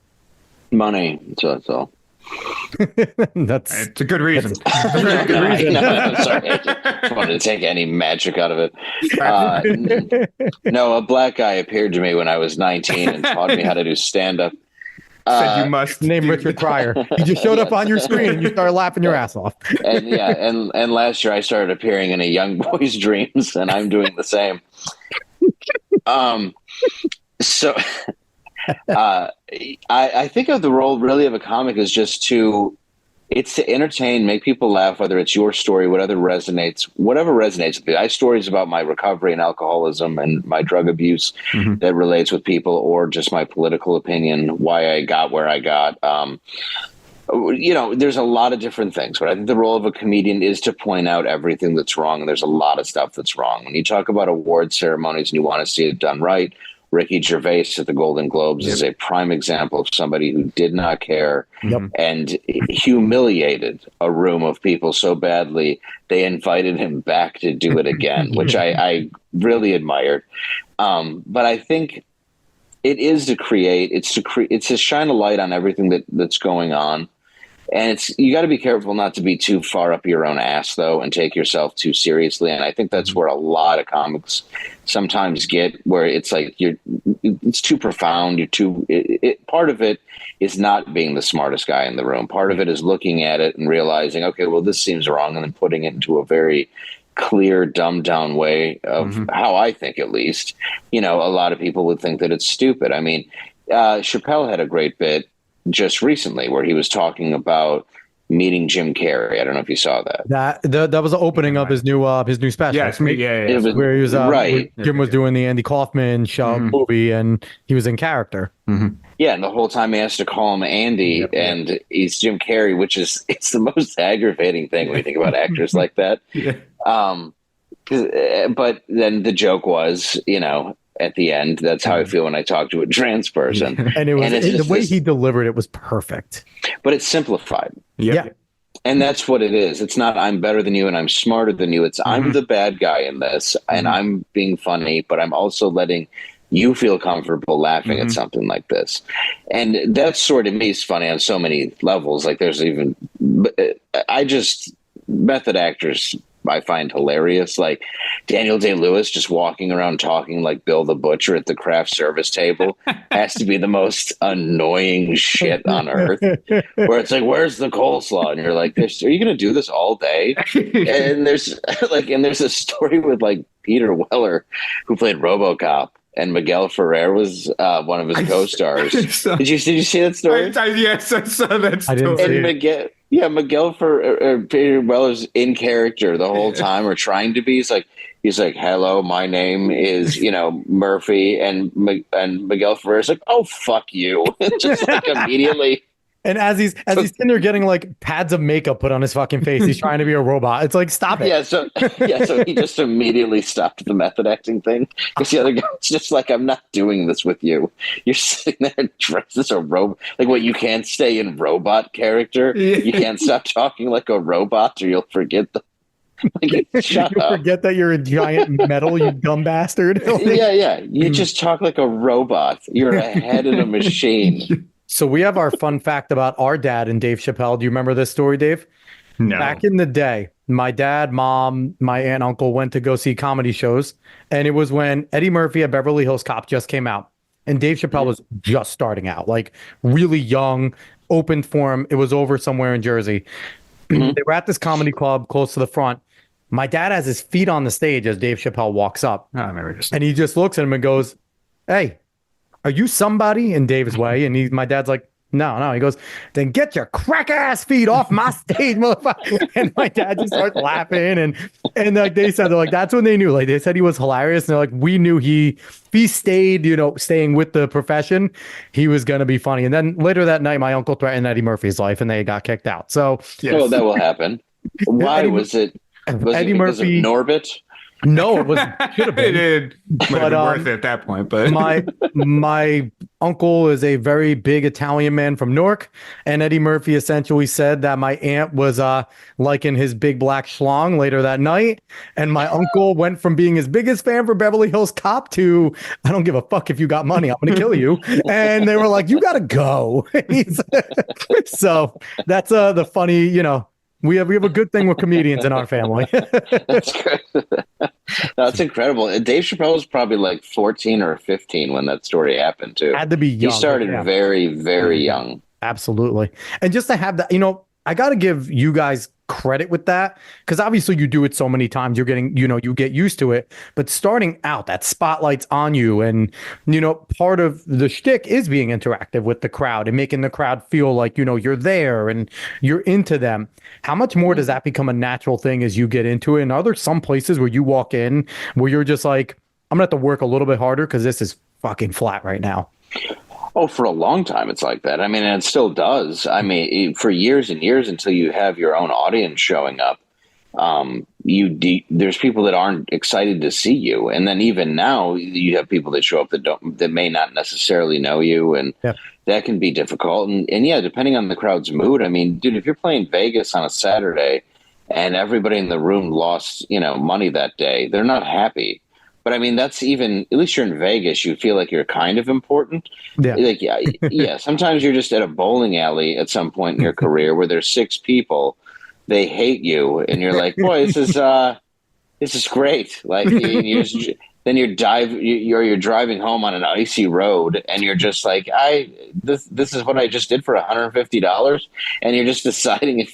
Money. That's all. It's a good reason. I'm sorry. I just wanted to take any magic out of it. No, a black guy appeared to me when I was 19 and taught me how to do stand-up. Said you must name Richard Pryor. He just showed up on your screen and you started laughing your ass off. And last year I started appearing in A Young Boy's Dreams, and I'm doing the same. So I think of the role really of a comic is just to entertain, make people laugh, whether it's your story, whatever resonates. I have stories about my recovery and alcoholism and my drug abuse that relates with people, or just my political opinion, why I got where I got. There's a lot of different things, but I think the role of a comedian is to point out everything that's wrong. And there's a lot of stuff that's wrong. When you talk about award ceremonies and you want to see it done right, Ricky Gervais at the Golden Globes is a prime example of somebody who did not care and humiliated a room of people so badly they invited him back to do it again, which I really admired. But I think it is to create, it's to shine a light on everything that's going on. And you got to be careful not to be too far up your own ass, though, and take yourself too seriously. And I think that's where a lot of comics sometimes get, where it's like it's too profound. Part of it is not being the smartest guy in the room. Part of it is looking at it and realizing, okay, well, this seems wrong, and then putting it into a very clear, dumbed down way of how I think, at least. A lot of people would think that it's stupid. I mean, Chappelle had a great bit just recently where he was talking about meeting Jim Carrey. I don't know if you saw that. That was the opening of his new special. Yeah, It was, where he was right. Jim was doing the Andy Kaufman show movie, and he was in character. Yeah, and the whole time he has to call him Andy, and he's Jim Carrey, which is it's the most aggravating thing when you think about actors like that. But then the joke was, at the end, that's how I feel when I talk to a trans person. And the way he delivered it was perfect. But it's simplified. Yeah. And that's what it is. It's not I'm better than you and I'm smarter than you. It's I'm the bad guy in this, and I'm being funny, but I'm also letting you feel comfortable laughing at something like this. And that sort of me is funny on so many levels. Like method actors I find hilarious. Like Daniel Day-Lewis just walking around talking like Bill the Butcher at the craft service table has to be the most annoying shit on earth. Where it's like, where's the coleslaw? And you're like, are you going to do this all day? And there's a story with like Peter Weller, who played RoboCop, and Miguel Ferrer was one of his co-stars. Did you see that story? Yes, I saw that story. I didn't see it. Miguel Peter Weller's in character the whole time, or trying to be. He's like, hello, my name is Murphy, and Miguel Ferrer's like, oh, fuck you, just like immediately. And as he's sitting there getting like pads of makeup put on his fucking face, he's trying to be a robot. It's like, stop it. So he just immediately stopped the method acting thing, because the other guy's just like, I'm not doing this with you. You're sitting there dressed as a robot. Like, what, you can't stay in robot character? You can't stop talking like a robot, or you'll forget Like, shut You up. forget that you're a giant metal, you dumb bastard. Yeah. You just talk like a robot. You're a head in a machine. So we have our fun fact about our dad and Dave Chappelle. Do you remember this story, Dave? Back No. in the day, my dad, mom, my aunt, uncle went to go see comedy shows, and it was when Eddie Murphy at Beverly Hills Cop just came out, and Dave Chappelle was just starting out, like really young, opened for him. It was over somewhere in Jersey. Mhm. They were at this comedy club close to the front. My dad has his feet on the stage as Dave Chappelle walks up, I remember this. and he just looks at him and goes, "Hey, are you somebody?" in Dave's way. And my dad's like, "No, no." He goes, "Then get your crack ass feet off my stage, motherfucker." And my dad just starts laughing. And like they said, they're like, that's when they knew. Like they said he was hilarious. And they're like, we knew if he stayed, staying with the profession, he was gonna be funny. And then later that night, my uncle threatened Eddie Murphy's life and they got kicked out. So Well, that will happen. Why was it? Was Eddie it because Murphy, of Norbit? no, it was should have been. It might have But, been worth it at that point, but my uncle is a very big Italian man from Newark, and Eddie Murphy essentially said that my aunt was liking his big black schlong later that night, and my uncle went from being his biggest fan for Beverly Hills Cop to I don't give a fuck if you got money, I'm gonna kill you, and they were like, you gotta go. So that's the funny. We have a good thing with comedians in our family. That's good. That's incredible. Dave Chappelle was probably like 14 or 15 when that story happened too. Had to be young. He started yeah. very, very young. Absolutely. And just to have that, I got to give you guys credit with that because obviously you do it so many times. You're getting, you get used to it. But starting out, that spotlight's on you. And, part of the shtick is being interactive with the crowd and making the crowd feel like, you're there and you're into them. How much more does that become a natural thing as you get into it? And are there some places where you walk in where you're just like, I'm going to have to work a little bit harder because this is fucking flat right now? Oh, for a long time, it's like that. I mean, and it still does. I mean, for years and years until you have your own audience showing up, there's people that aren't excited to see you, and then even now, you have people that show up that may not necessarily know you, and that can be difficult. And yeah, depending on the crowd's mood. I mean, dude, if you're playing Vegas on a Saturday, and everybody in the room lost, money that day, they're not happy. But I mean, that's even, at least you're in Vegas, you feel like you're kind of important. Yeah. Like, yeah. Sometimes you're just at a bowling alley at some point in your career where there's 6 people, they hate you, and you're like, boy, this is great. Like, then you're driving home on an icy road, and you're just like, this is what I just did for $150, and you're just deciding if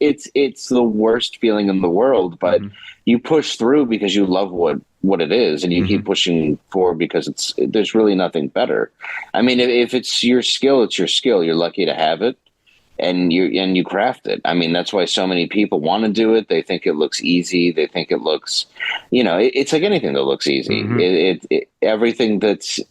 it's the worst feeling in the world, but you push through because you love what it is, and you keep pushing forward because there's really nothing better. I mean, if it's your skill, it's your skill. You're lucky to have it, and you craft it. I mean, that's why so many people want to do it. They think it looks easy. They think it looks, it's like anything that looks easy. Everything that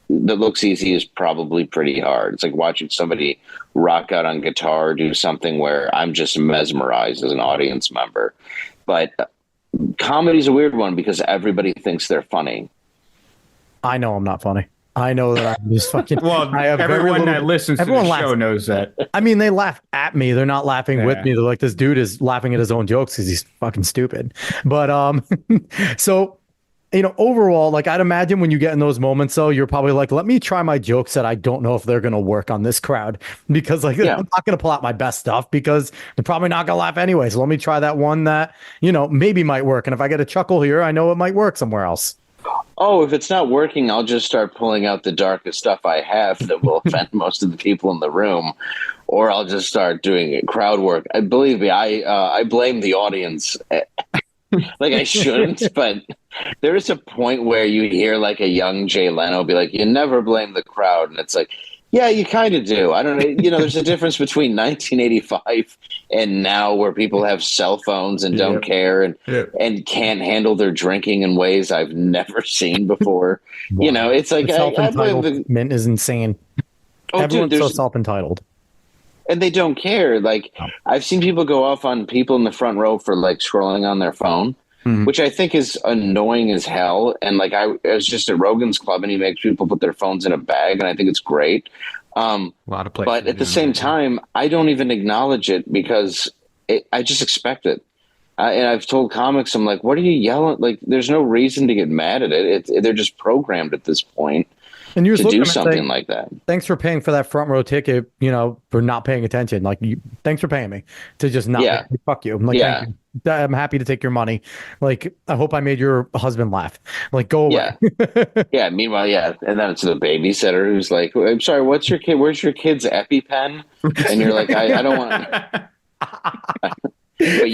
looks easy is probably pretty hard. It's like watching somebody rock out on guitar, do something where I'm just mesmerized as an audience member. But comedy's a weird one because everybody thinks they're funny. I know I'm not funny. I know that I'm just fucking. Well, everyone that listens to the show knows that. I mean, they laugh at me. They're not laughing with me. They're like, this dude is laughing at his own jokes because he's fucking stupid. But so overall, like I'd imagine when you get in those moments, though, you're probably like, let me try my jokes that I don't know if they're gonna work on this crowd because I'm not gonna pull out my best stuff because they're probably not gonna laugh anyway. So let me try that one that maybe might work, and if I get a chuckle here, I know it might work somewhere else. Oh, if it's not working, I'll just start pulling out the darkest stuff I have that will offend most of the people in the room, or I'll just start doing crowd work. Believe me, I blame the audience. Like I shouldn't, but there is a point where you hear like a young Jay Leno be like, "You never blame the crowd," and it's like, yeah, you kind of do. I don't know. There's a difference between 1985 and now where people have cell phones and don't care and can't handle their drinking in ways I've never seen before. Wow. It's like self-entitlement is insane. Everyone's so self-entitled. And they don't care. Like I've seen people go off on people in the front row for like scrolling on their phone. Which I think is annoying as hell. And like I was just at Rogan's Club, and he makes people put their phones in a bag, and I think it's great. A lot of places, but at the same time, I don't even acknowledge it because I just expect it. And I've told comics, I'm like, what are you yelling? Like, there's no reason to get mad at it. They're just programmed at this point And you just to look at do them and say, something like that. thanks for paying for that front row ticket, for not paying attention. Like, thanks for paying me to just not Yeah. fuck you. I'm like, thank Yeah. you. I'm happy to take your money. Like, I hope I made your husband laugh. Like, go away. Yeah. Yeah. Meanwhile, yeah. And then it's the babysitter who's like, I'm sorry, what's your kid? Where's your kid's EpiPen? And you're like, I don't want but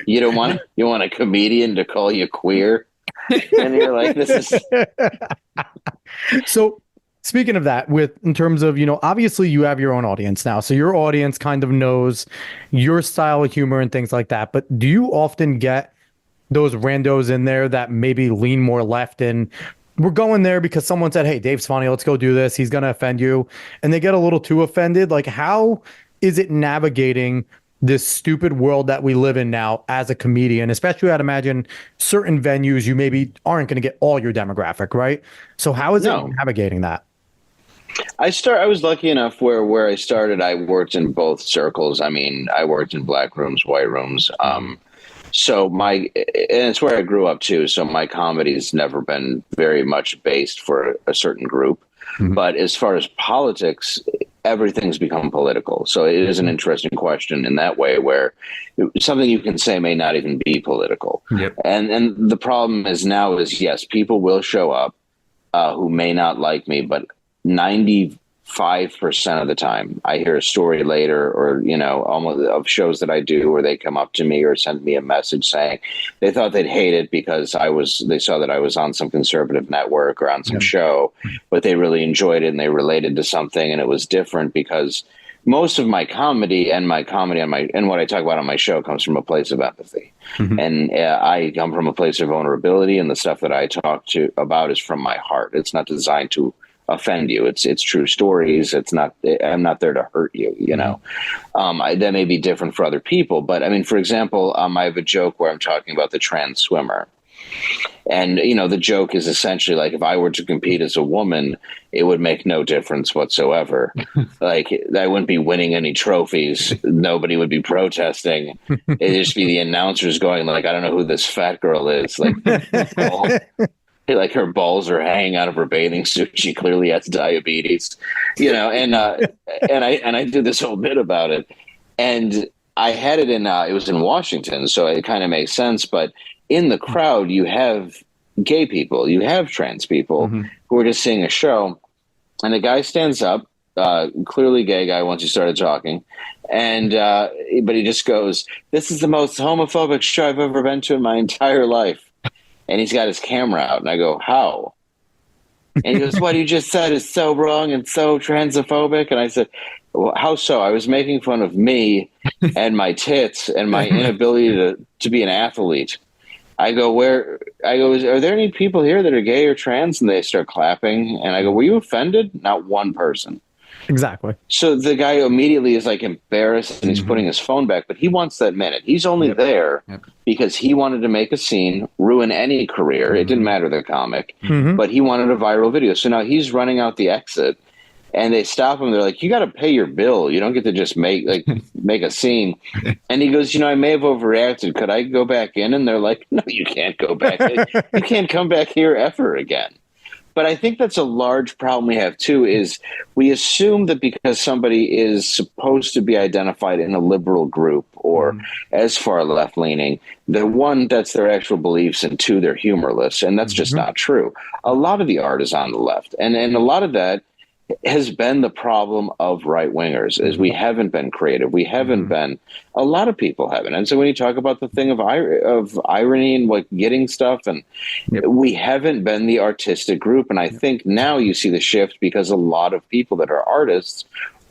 you want a comedian to call you queer? And you're like, this is So, speaking of that, in terms of, obviously you have your own audience now. So your audience kind of knows your style of humor and things like that. But do you often get those randos in there that maybe lean more left and we're going there because someone said, "Hey, Dave's funny. Let's go do this. He's going to offend you." And they get a little too offended. Like, how is it navigating this stupid world that we live in now as a comedian? Especially, I'd imagine certain venues you maybe aren't going to get all your demographic, right? So how is it no. navigating that? I was lucky enough where I started, I worked in both circles. I mean, I worked in black rooms, white rooms. So and it's where I grew up too. So my comedy's never been very much based for a certain group. But as far as politics, everything's become political. So it is an interesting question in that way, where something you can say may not even be political. Yep. And the problem is now is, yes, people will show up who may not like me, but 95% of the time I hear a story later, or, almost of shows that I do where they come up to me or send me a message saying they thought they'd hate it because they saw that I was on some conservative network or on some show, but they really enjoyed it and they related to something, and it was different because most of my comedy and what I talk about on my show comes from a place of empathy. And I come from a place of vulnerability, and the stuff that I talk about is from my heart. It's not designed to offend you. It's true stories. I'm not there to hurt you, that may be different for other people, but I mean, for example, I have a joke where I'm talking about the trans swimmer. And, the joke is essentially like, if I were to compete as a woman, it would make no difference whatsoever. Like, I wouldn't be winning any trophies. Nobody would be protesting. It'd just be the announcers going like, I don't know who this fat girl is. Like her balls are hanging out of her bathing suit. She clearly has diabetes, and I did this whole bit about it, and I had it it was in Washington. So it kind of makes sense. But in the crowd, you have gay people, you have trans people who are just seeing a show, and the guy stands up, clearly gay guy once he started talking. And, but he just goes, "This is the most homophobic show I've ever been to in my entire life." And he's got his camera out, and I go, "How?" And he goes, "What you just said is so wrong and so transphobic." And I said, "Well, how so?" I was making fun of me and my tits and my inability to be an athlete. I go, are there any people here that are gay or trans? And they start clapping. And I go, "Were you offended?" Not one person. Exactly. So the guy immediately is like embarrassed, and he's putting his phone back, but he wants that minute. He's only there because he wanted to make a scene, ruin any career. It didn't matter the comic, but he wanted a viral video. So now he's running out the exit, and they stop him. They're like, "You got to pay your bill. You don't get to just make a scene." And he goes, "I may have overreacted. Could I go back in?" And they're like, "No, you can't go back. You can't come back here ever again." But I think that's a large problem we have, too, is we assume that because somebody is supposed to be identified in a liberal group or as far left-leaning, that's their actual beliefs, and two, they're humorless. And that's just not true. A lot of the art is on the left. And a lot of that has been the problem of right-wingers, is we haven't been creative. We haven't been, a lot of people haven't. And so when you talk about the thing of irony and like getting stuff, and we haven't been the artistic group. And I think now you see the shift because a lot of people that are artists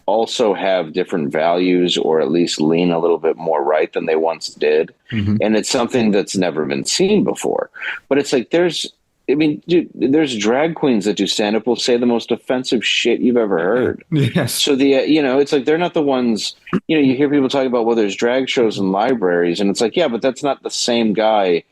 also have different values, or at least lean a little bit more right than they once did. And it's something that's never been seen before. But it's like, dude, there's drag queens that do stand-up will say the most offensive shit you've ever heard. Yes. So it's like, they're not the ones, you hear people talk about, well, there's drag shows in libraries, and it's like, yeah, but that's not the same guy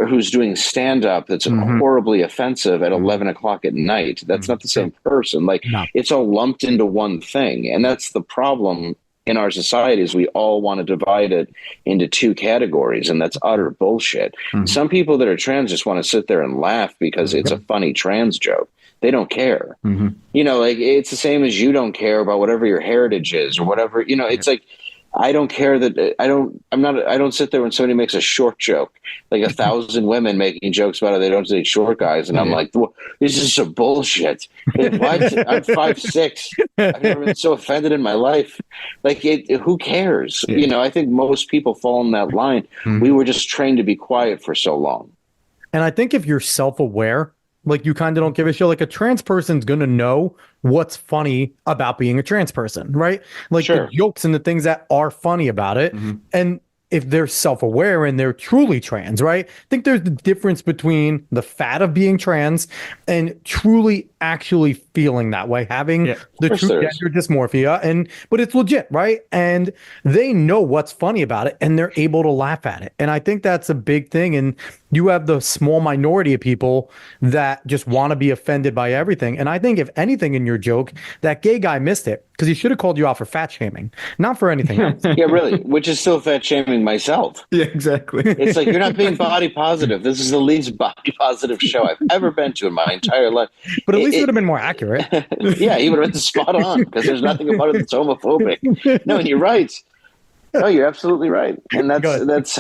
who's doing stand-up that's horribly offensive at 11 o'clock at night. That's not the same person. Like, it's all lumped into one thing. And that's the problem in our society is we all want to divide it into two categories, and that's utter bullshit. Some people that are trans just want to sit there and laugh because it's a funny trans joke. They don't care. You know, like it's the same as you don't care about whatever your heritage is or whatever, you know, it's like, I don't care that I don't sit there when somebody makes a short joke, like 1,000 women making jokes about it. They don't say short guys. And I'm like, well, this is some bullshit. What? I'm 5'6". I've never been so offended in my life. Like, who cares? You know, I think most people fall in that line. We were just trained to be quiet for so long. And I think if you're self-aware, like you kind of don't give a shit, like a trans person's going to know what's funny about being a trans person, right? Like the jokes and the things that are funny about it. And if they're self-aware and they're truly trans, right? I think there's the difference between the fad of being trans and truly actually feeling that way, having the true gender dysmorphia, but it's legit, right? And they know what's funny about it and they're able to laugh at it. And I think that's a big thing. And you have the small minority of people that just want to be offended by everything. And I think if anything in your joke, that gay guy missed it because he should have called you out for fat shaming, not for anything else. Yeah, really, which is still fat shaming myself. Yeah, exactly. It's like, you're not being body positive. This is the least body positive show I've ever been to in my entire life. But at least it would have been more accurate. Yeah, he would have been spot on because there's nothing about it that's homophobic. No, and you're right. No, you're absolutely right. And that's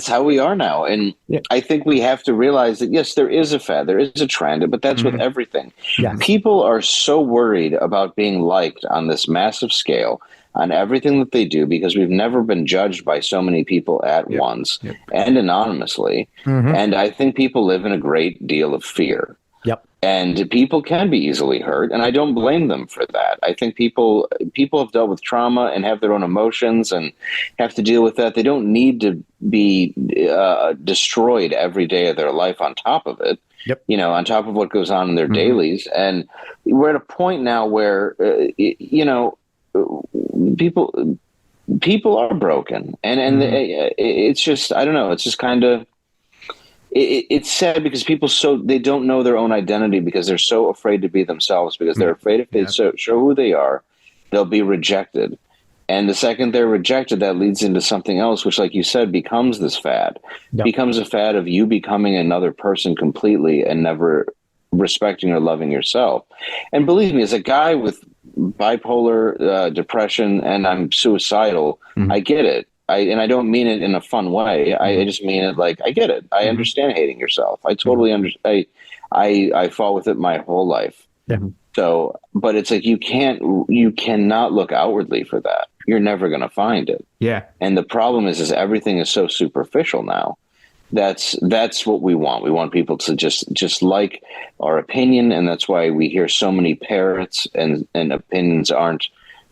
how we are now. And I think we have to realize that, yes, there is a fad, there is a trend, but that's with everything. People are so worried about being liked on this massive scale on everything that they do because we've never been judged by so many people at once and anonymously. And I think people live in a great deal of fear. And people can be easily hurt, and I don't blame them for that. I think people have dealt with trauma and have their own emotions and have to deal with that. They don't need to be destroyed every day of their life on top of it, you know, on top of what goes on in their dailies. And we're at a point now where, you know, people are broken. And it's just, I don't know, it's just kind of, it's sad because people they don't know their own identity because they're so afraid to be themselves, because they're afraid if they show who they are, they'll be rejected. And the second they're rejected, that leads into something else, which, like you said, becomes this fad. Becomes a fad of you becoming another person completely and never respecting or loving yourself. And believe me, as a guy with bipolar depression and I'm suicidal, I get it. And I don't mean it in a fun way. I just mean it like, I get it. I understand hating yourself. I totally understand. I fought with it my whole life. So, but it's like, you cannot look outwardly for that. You're never going to find it. And the problem is everything is so superficial now. That's what we want. We want people to just like our opinion. And that's why we hear so many parrots and opinions aren't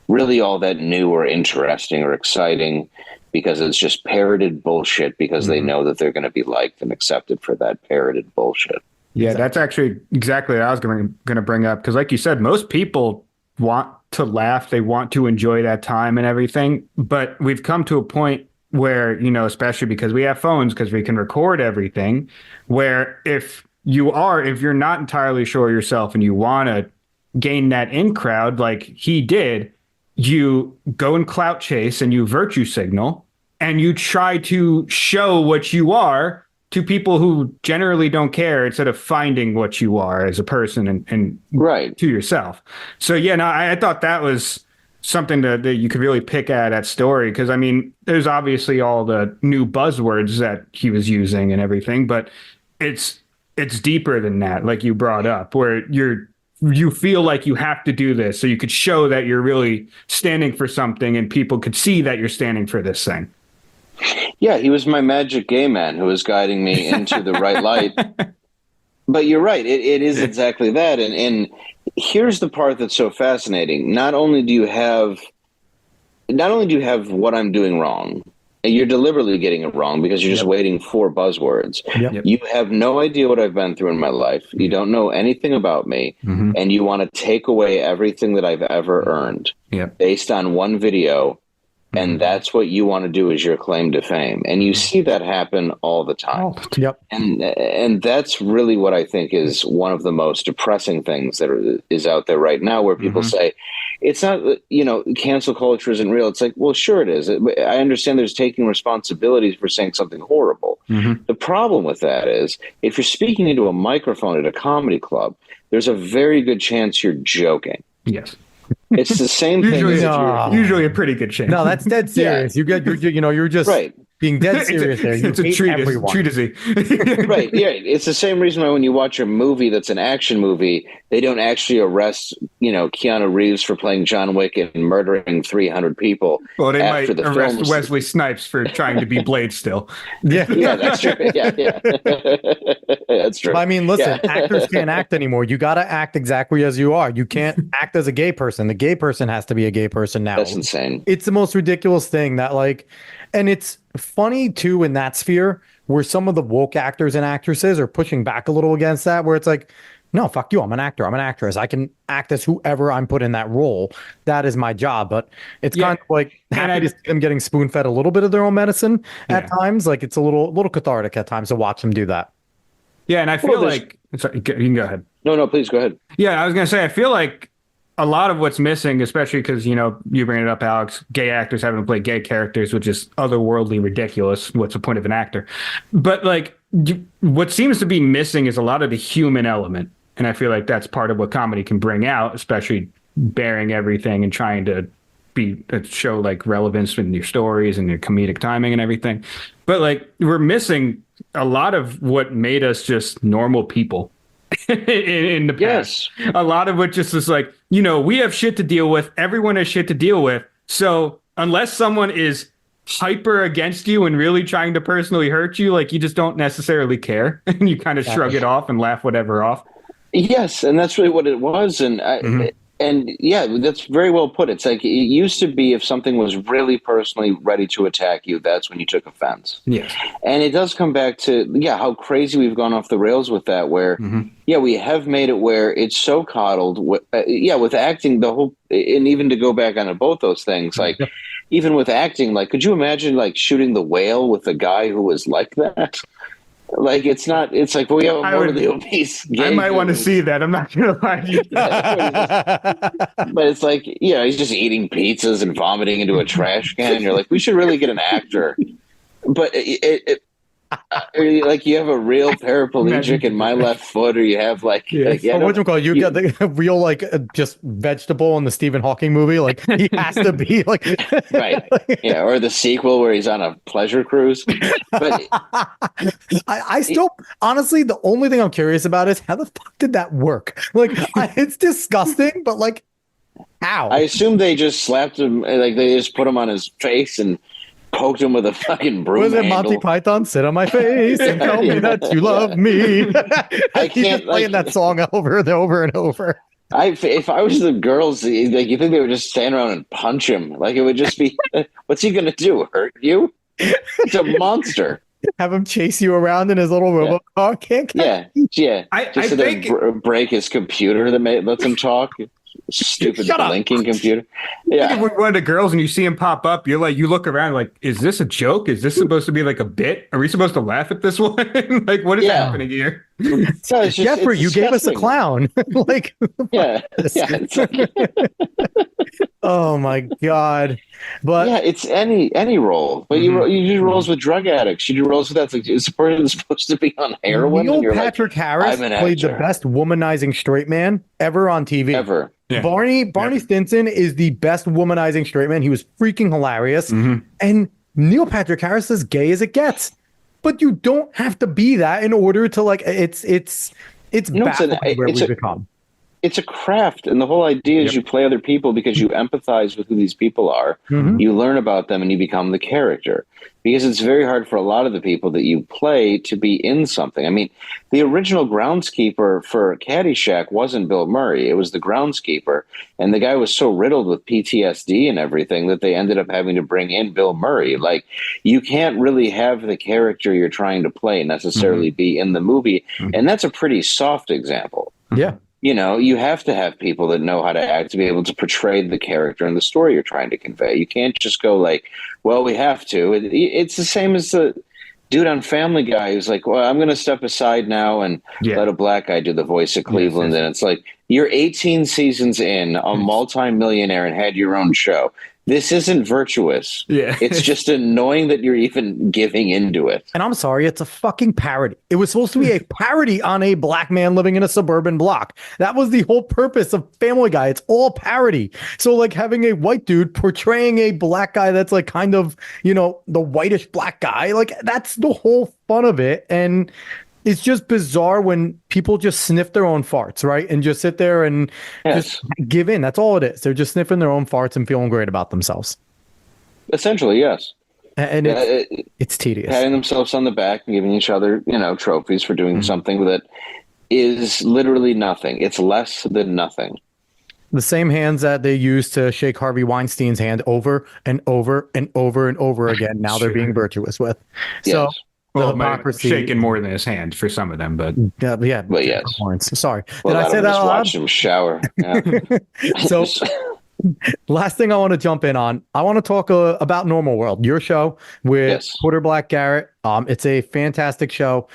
really all that new or interesting or exciting, because it's just parroted bullshit because they know that they're going to be liked and accepted for that parroted bullshit. Yeah, that's actually exactly what I was going to bring up. Because like you said, most people want to laugh. They want to enjoy that time and everything. But we've come to a point where, you know, especially because we have phones, because we can record everything, where if you're not entirely sure yourself and you want to gain that in crowd like he did, you go and clout chase and you virtue signal and you try to show what you are to people who generally don't care, instead of finding what you are as a person and to yourself. So, yeah, no, I thought that was something that you could really pick at that story. Because, I mean, there's obviously all the new buzzwords that he was using and everything, but it's deeper than that, like you brought up, where you feel like you have to do this so you could show that you're really standing for something and people could see that you're standing for this thing. Yeah, he was my magic gay man who was guiding me into the right light. But you're right. It is exactly that. And here's the part that's so fascinating. Not only do you have what I'm doing wrong, and you're deliberately getting it wrong because you're just waiting for buzzwords. You have no idea what I've been through in my life. You don't know anything about me. And you want to take away everything that I've ever earned based on one video. And that's what you want to do as your claim to fame. And you see that happen all the time. And that's really what I think is one of the most depressing things that is out there right now, where people say, it's not, cancel culture isn't real. It's like, well, sure it is. I understand there's taking responsibilities for saying something horrible. The problem with that is if you're speaking into a microphone at a comedy club, there's a very good chance you're joking. Yes. It's the same thing. Usually a pretty good chance. No, that's dead serious. You're just right. being dead serious there. You It's a hate everyone. treatise. Right. Yeah. It's the same reason why when you watch a movie that's an action movie, they don't actually arrest, Keanu Reeves for playing John Wick and murdering 300 people. Well, they might the arrest films. Wesley Snipes for trying to be Blade still. Yeah. Yeah, that's true. Yeah. That's true. I mean, listen, actors can't act anymore. You got to act exactly as you are. You can't act as a gay person. The gay person has to be a gay person now. That's insane. It's the most ridiculous thing that and it's funny too in that sphere where some of the woke actors and actresses are pushing back a little against that, where it's like, no, fuck you. I'm an actor. I'm an actress. I can act as whoever I'm put in that role. That is my job. But it's kind of like happy to see them getting spoon fed a little bit of their own medicine at times. Like it's a little cathartic at times to watch them do that. Yeah, and I feel like sorry, you can go ahead. No, please go ahead. Yeah, I was gonna say I feel like a lot of what's missing, especially because you bring it up, Alex, gay actors having to play gay characters, which is otherworldly ridiculous. What's the point of an actor? But what seems to be missing is a lot of the human element, and I feel like that's part of what comedy can bring out, especially bearing everything and trying to show relevance in your stories and your comedic timing and everything. But we're missing a lot of what made us just normal people. in the past. Yes. A lot of it just is we have shit to deal with. Everyone has shit to deal with. So unless someone is hyper against you and really trying to personally hurt you, you just don't necessarily care. And you kind of shrug it off and laugh whatever off. Yes. And that's really what it was. And And yeah, that's very well put. It's like it used to be if something was really personally ready to attack you, that's when you took offense. Yeah. And it does come back to, how crazy we've gone off the rails with that, where, we have made it where it's so coddled. With acting, the whole, and even to go back on both those things, even with acting, could you imagine shooting The Whale with a guy who was like that? It's not. It's like we have more of the obese. I might want to see that. I'm not gonna lie to you. But it's he's just eating pizzas and vomiting into a trash can. And you're like, we should really get an actor. But you have a real paraplegic in my left foot, or you have what do you call it? You got the real just vegetable in the Stephen Hawking movie. He has to be right, or the sequel where he's on a pleasure cruise. But I still honestly, the only thing I'm curious about is how the fuck did that work? It's disgusting, but how? I assume they just slapped him, they just put him on his face and poked him with a fucking broom. Was it Monty Python? Sit on my face and tell me that you love me. I can't playing that song over and over and over. If I was the girls, you think they would just stand around and punch him? It would just be, what's he gonna do? Hurt you? It's a monster. Have him chase you around in his little robot car. Yeah. I think break his computer that lets him talk. Stupid blinking computer. Yeah. If we're one of the girls and you see him pop up, you look around is this a joke? Is this supposed to be a bit? Are we supposed to laugh at this one? What is happening here? So Jeffrey, you gave us a clown. Oh my God. But it's any role. But you do roles with drug addicts. You do roles with that. It's a person that's supposed to be on heroin. Neil Patrick Harris played the best womanizing straight man ever on TV. Ever. Yeah. Barney Stinson is the best womanizing straight man. He was freaking hilarious. And Neil Patrick Harris is gay as it gets. But you don't have to be that in order to it's baffling where we've become. It's a craft, and the whole idea is you play other people because you empathize with who these people are. You learn about them and you become the character. Because it's very hard for a lot of the people that you play to be in something. I mean, the original groundskeeper for Caddyshack wasn't Bill Murray. It was the groundskeeper. And the guy was so riddled with PTSD and everything that they ended up having to bring in Bill Murray. You can't really have the character you're trying to play necessarily be in the movie. And that's a pretty soft example. Yeah. You have to have people that know how to act to be able to portray the character and the story you're trying to convey. You can't just go well, we have to. It's the same as the dude on Family Guy who's well, I'm going to step aside now and let a black guy do the voice of Cleveland. Yes. And it's You're 18 seasons in, a multimillionaire, and had your own show. This isn't virtuous. Yeah. It's just annoying that you're even giving into it. And I'm sorry, it's a fucking parody. It was supposed to be a parody on a black man living in a suburban block. That was the whole purpose of Family Guy. It's all parody. So like having a white dude portraying a black guy that's like kind of, you know, the whitish black guy, like that's the whole fun of it. And it's just bizarre when people just sniff their own farts, right? And just sit there and just give in. That's all it is. They're just sniffing their own farts and feeling great about themselves. Essentially, yes. And it's tedious. Patting themselves on the back and giving each other, you know, trophies for doing something that is literally nothing. It's less than nothing. The same hands that they used to shake Harvey Weinstein's hand over and over and over and over again. Now they're being virtuous with. So. Yes. Well, shaking more than his hand for some of them, but yeah. But yes. Sorry. Well, did I say that out loud? Watch him shower. Yeah. So, last thing I want to jump in on, I want to talk about Normal World, your show with Porter Black Garrett. It's a fantastic show.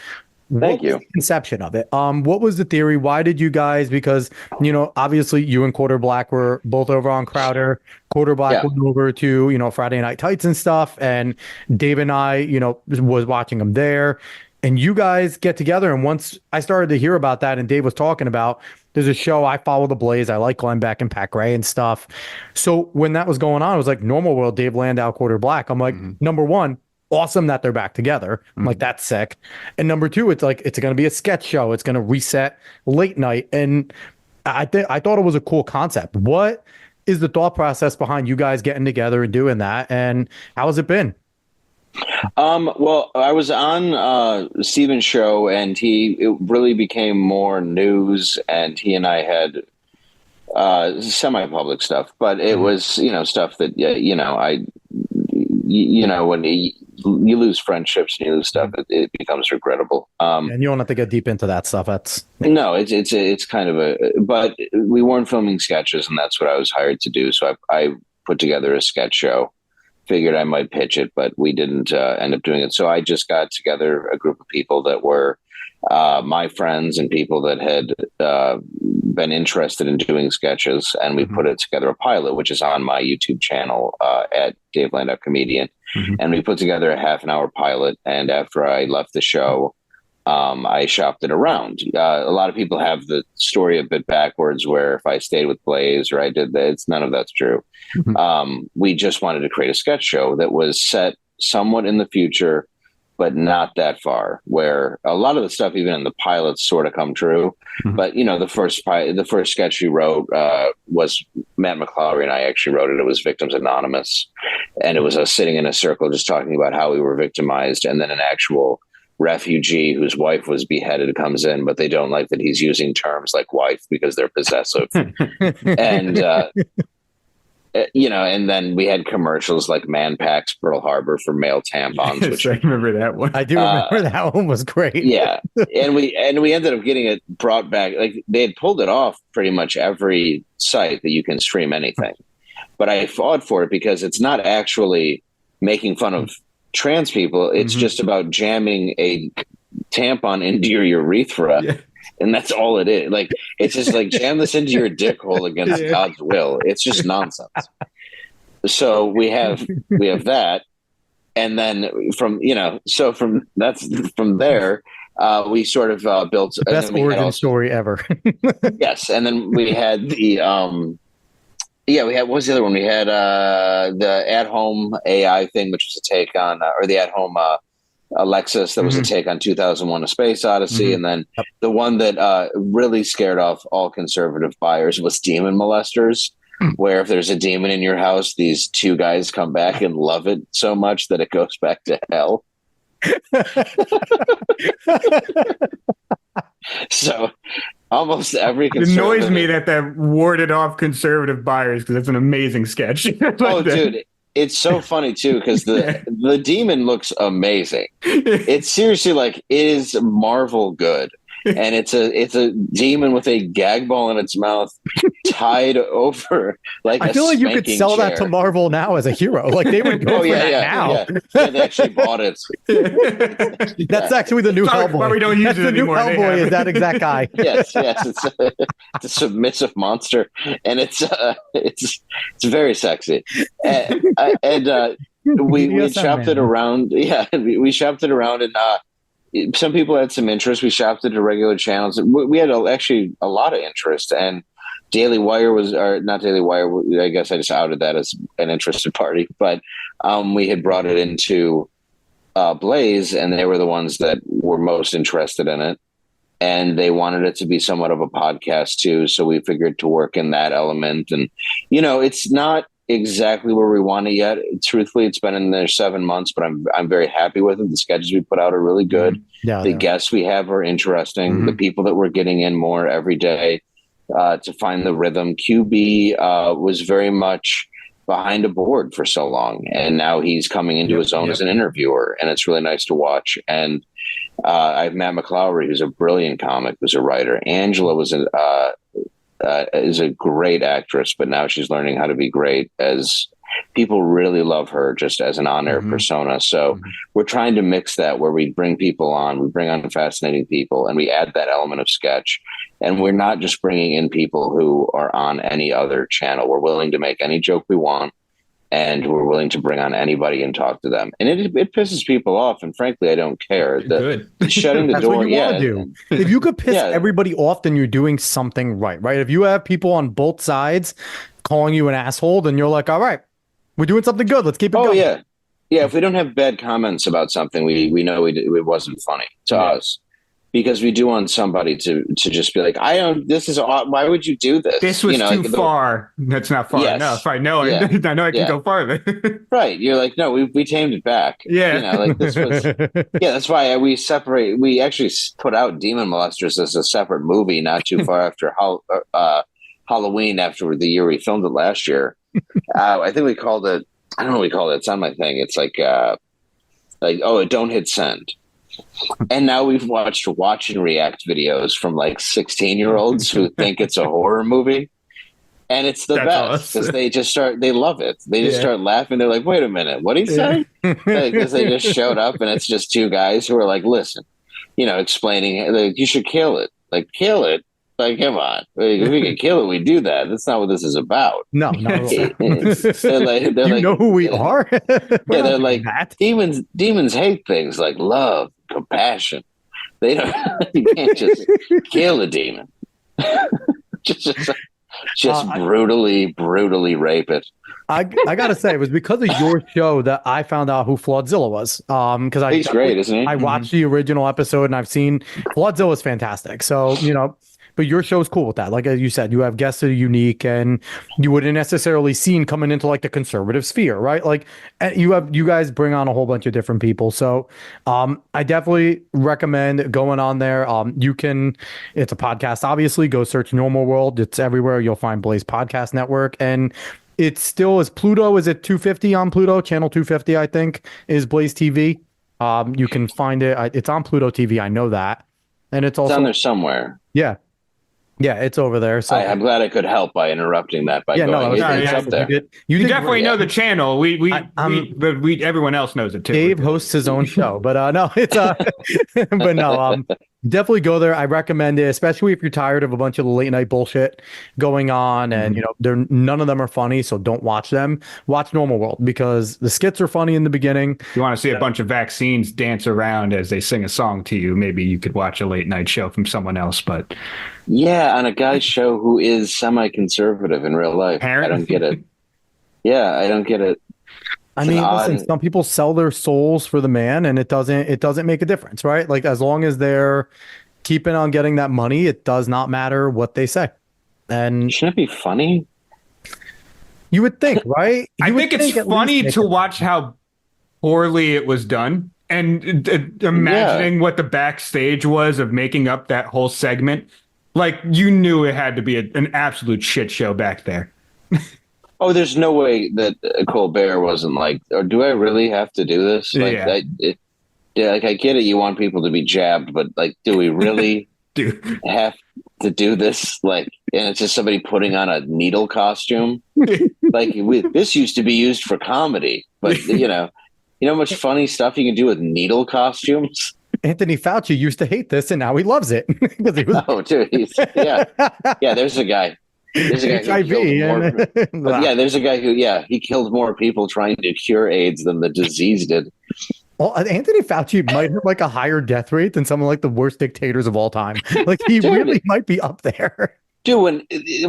Thank you. Was the conception of it? What was the theory? Why did you guys? Because, you know, obviously you and Quarter Black were both over on Crowder. Quarter Black went over to, you know, Friday Night Tights and stuff. And Dave and I, you know, was watching them there. And you guys get together. And once I started to hear about that and Dave was talking about, there's a show, I follow the Blaze. I like Glenn Beck and Pat Gray and stuff. So when that was going on, it was like Normal World, Dave Landau, Quarter Black. I'm like, number one, awesome that they're back together. I'm like, that's sick. And number two, it's like, it's going to be a sketch show. It's going to reset late night. And I thought it was a cool concept. What is the thought process behind you guys getting together and doing that? And how has it been? Well, I was on Steven's show and it really became more news, and he and I had semi-public stuff, but it was, you know, stuff that, you know, when you lose friendships and you lose stuff, it becomes regrettable. And you don't have to get deep into that stuff. No, it's kind of but we weren't filming sketches, and that's what I was hired to do. So I put together a sketch show, figured I might pitch it, but we didn't end up doing it. So I just got together a group of people that were my friends and people that had been interested in doing sketches, and we put it together a pilot, which is on my YouTube channel at Dave Landau Comedian. And we put together a half-an-hour pilot, and after I left the show, I shopped it around. A lot of people have the story a bit backwards, where if I stayed with Blaze or I did that, none of that's true. We just wanted to create a sketch show that was set somewhat in the future, but not that far, where a lot of the stuff, even in the pilots, sort of come true. But, you know, the first sketch we wrote was Matt McClowry and I actually wrote it. It was Victims Anonymous. And it was us sitting in a circle just talking about how we were victimized. And then an actual refugee whose wife was beheaded comes in, but they don't like that he's using terms like wife because they're possessive. And, you know, and then we had commercials like Man Packs Pearl Harbor for male tampons. Which I remember that one. I do remember that one was great. Yeah, and we ended up getting it brought back. Like, they had pulled it off pretty much every site that you can stream anything. But I fought for it because it's not actually making fun of trans people. It's just about jamming a tampon into your urethra. Yeah. And that's all it is. Like, it's just like, jam this into your dick hole against God's will. It's just nonsense. So we have that. And then from there, we sort of built the best origin story ever. Yes. And then we had what was the other one? We had the at-home AI thing, which was a take on, or the at-home Alexis, that was a take on 2001: A Space Odyssey. And then the one that really scared off all conservative buyers was Demon Molesters, where if there's a demon in your house, these two guys come back and love it so much that it goes back to hell. So almost every conservative... It annoys me that warded off conservative buyers, because it's an amazing sketch. Dude, it's so funny too, because the demon looks amazing. It's seriously like, it is Marvel good. and it's a demon with a gag ball in its mouth, tied over like I a feel like you could spanking sell that chair. to Marvel now as a hero. Like they would go Oh for yeah, that yeah, now. yeah. They actually bought it. That's actually the new Sorry, Hellboy. we don't use That's it the new anymore. They Hellboy. have Is it. that exact guy? Yes, yes. It's a submissive monster, and it's very sexy. And we BDSM, shopped it man. around. Yeah, we shopped it around, and some people had some interest. We shopped it to regular channels. We had actually a lot of interest, and Daily Wire was, or not Daily Wire. I guess I just outed that as an interested party, but we had brought it into Blaze, and they were the ones that were most interested in it, and they wanted it to be somewhat of a podcast too. So we figured to work in that element, and it's not exactly where we want it yet. Truthfully, it's been in there 7 months, but I'm very happy with it. The sketches we put out are really good. Yeah, The guests we have are interesting. The people that we're getting in more every day to find the rhythm. QB was very much behind a board for so long, and now he's coming into his own as an interviewer, and it's really nice to watch. And I have Matt McClowry, who's a brilliant comic, who's a writer. Angela is a great actress, but now she's learning how to be great, as people really love her just as an on-air persona. So we're trying to mix that, where we bring people on, we bring on fascinating people, and we add that element of sketch. And we're not just bringing in people who are on any other channel. We're willing to make any joke we want, and we're willing to bring on anybody and talk to them. And it pisses people off, and frankly, I don't care. Good. Shutting the That's door, what you want to do. If you could piss everybody off, then you're doing something right? If you have people on both sides calling you an asshole, then you're like, all right, we're doing something good. Let's keep it going. Yeah. If we don't have bad comments about something, we know it wasn't funny to us. Because we do want somebody to just be like, why would you do this? This was too far. That's not far enough. I know. I know I can go farther. Right. You're like, no, we tamed it back. Yeah. Like this was, that's why we separate. We actually put out Demon Molesters as a separate movie not too far after Halloween, after the year we filmed it last year. I think we called it, I don't know what we called it. It's on my thing. It's like, don't hit send. And now we've watched watch and react videos from like 16-year-olds who think it's a horror movie. And it's the best because they love it. They just start laughing. They're like, wait a minute, what did he say? Because they just showed up, and it's just two guys who are like, listen, explaining, like, you should kill it. Like, kill it. Like, come on. If we can kill it, we do that. That's not what this is about. No. They're like, know who we are? They're like, demons hate things like love, compassion. They don't. You can't just kill a demon. just brutally rape it. I gotta say, it was because of your show that I found out who Flawdzilla was. Because he's great, isn't he? I watched the original episode, and I've seen Flawdzilla's fantastic. So but your show's cool with that. Like you said, you have guests that are unique, and you wouldn't necessarily seen coming into like the conservative sphere, right? Like you guys bring on a whole bunch of different people. So I definitely recommend going on there. It's a podcast, obviously. Go search Normal World. It's everywhere. You'll find Blaze Podcast Network, and it still is Pluto. Is it 250 on Pluto? Channel 250, I think, is Blaze TV. You can find it. It's on Pluto TV. I know that, and it's also on there somewhere. Yeah, it's over there. So I'm glad I could help by interrupting that by going. It's up there. You definitely know the channel. We everyone else knows it too. Dave hosts his own show, but no, it's but no, definitely go there. I recommend it, especially if you're tired of a bunch of the late night bullshit going on, and none of them are funny, so don't watch them. Watch Normal World, because the skits are funny in the beginning. If you want to see a bunch of vaccines dance around as they sing a song to you, maybe you could watch a late night show from someone else. But on a guy's show who is semi-conservative in real life. I don't get it. I don't get it. I mean, listen, some people sell their souls for the man, and it doesn't make a difference, right? Like, as long as they're keeping on getting that money, it does not matter what they say. And shouldn't it be funny? You would think, right? I think it's funny to watch how poorly it was done, and imagining what the backstage was of making up that whole segment. Like, you knew it had to be an absolute shit show back there. Oh, there's no way that Colbert wasn't like, or do I really have to do this? Like, I get it. You want people to be jabbed, but like, do we really? Dude. have to do this, like, and it's just somebody putting on a needle costume. Like, this used to be used for comedy, but how much funny stuff you can do with needle costumes. Anthony Fauci used to hate this, and now he loves it because he was. Oh, dude, yeah. There's a guy. There's a guy HIV who killed more. and There's a guy who, he killed more people trying to cure AIDS than the disease did. well, Anthony Fauci might have like a higher death rate than some of like the worst dictators of all time. Like he really might be up there. Dude,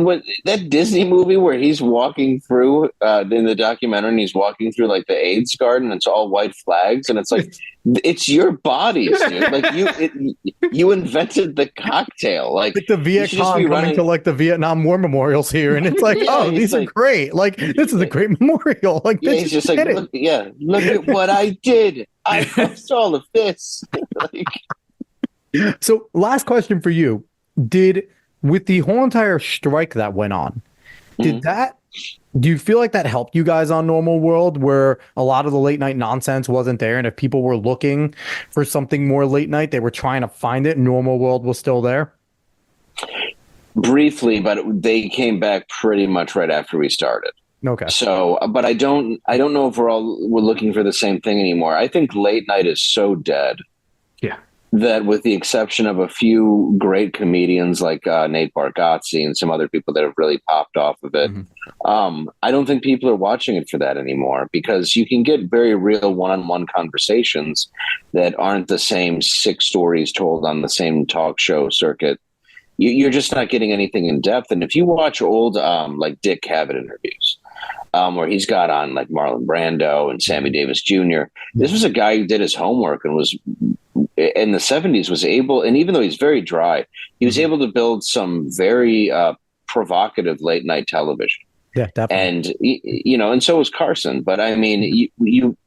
when that Disney movie where he's walking through in the documentary, and he's walking through like the AIDS garden, and it's all white flags, and it's like it's your bodies, dude. Like you invented the cocktail, like the Viet Cong coming to like the Vietnam War memorials here, and it's like, these are great. Like this is a great memorial. Like he's just like, look at what I did. I caused all of this. So, last question for you: with the whole entire strike that went on, do you feel like that helped you guys on Normal World, where a lot of the late night nonsense wasn't there? And if people were looking for something more late night, they were trying to find it. Normal World was still there? Briefly, but they came back pretty much right after we started. Okay. So, but I don't know if we're looking for the same thing anymore. I think late night is so dead. Yeah. That with the exception of a few great comedians like Nate Bargatze and some other people that have really popped off of it, I don't think people are watching it for that anymore, because you can get very real one-on-one conversations that aren't the same 6 stories told on the same talk show circuit. You're just not getting anything in depth. And if you watch old like Dick Cavett interviews, where he's got on like Marlon Brando and Sammy Davis Jr., this was a guy who did his homework and was in the 70s was able, and even though he's very dry, he was able to build some very provocative late night television. Yeah, definitely. And and so was Carson. But I mean,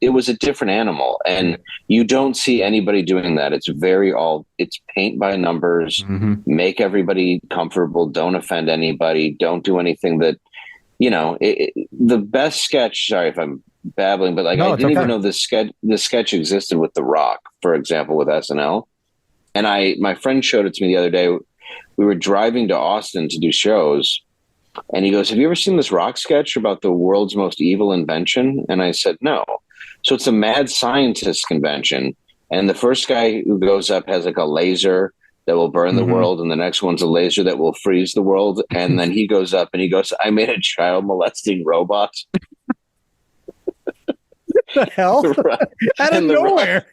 it was a different animal, and you don't see anybody doing that. It's it's paint by numbers, make everybody comfortable, don't offend anybody, don't do anything that, the best sketch. Sorry if I'm babbling, but I didn't even know this sketch existed with The Rock, for example, with SNL. And my friend showed it to me the other day. We were driving to Austin to do shows, and he goes, "Have you ever seen this Rock sketch about the world's most evil invention?" And I said, "No." So it's a mad scientist convention, and the first guy who goes up has like a laser that will burn the world, and the next one's a laser that will freeze the world. And then he goes up and he goes, "I made a child molesting robot." The hell? Out of nowhere.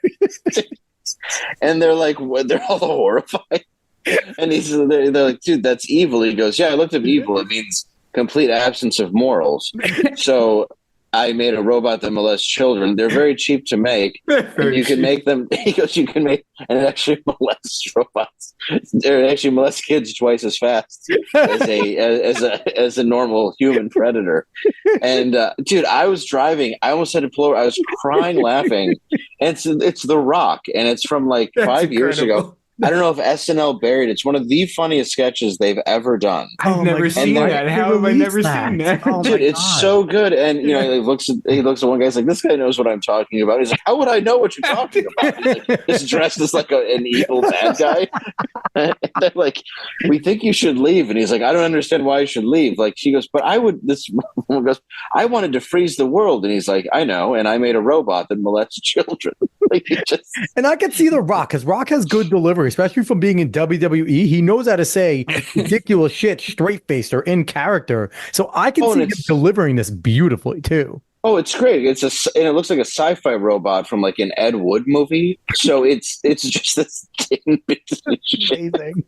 And they're like, they're all horrified. And they're like, "Dude, that's evil." He goes, "Yeah, I looked up evil. It means complete absence of morals. So I made a robot that molests children. They're very cheap to make. And you can make them." He goes, "You can make, and it actually molests robots. It actually molests kids twice as fast as a normal human predator." And dude, I was driving. I almost had to pull over. I was crying, laughing. And it's The Rock, and it's from like 5 years ago. I don't know if SNL buried it. It's one of the funniest sketches they've ever done. I've never seen that. How have I never seen that? Dude, it's so good. And he looks at one guy. He's like, "This guy knows what I'm talking about." He's like, "How would I know what you're talking about?" He's like, just dressed as like an evil bad guy. And they're like, "We think you should leave." And he's like, "I don't understand why I should leave." Like, she goes, "But this woman goes, I wanted to freeze the world." And he's like, "I know. And I made a robot that molests children." Like, and I can see The Rock, because Rock has good delivery, especially from being in WWE. He knows how to say ridiculous shit straight faced or in character. So I can see him delivering this beautifully too. Oh, it's great. And it looks like a sci-fi robot from like an Ed Wood movie. So it's just this amazing.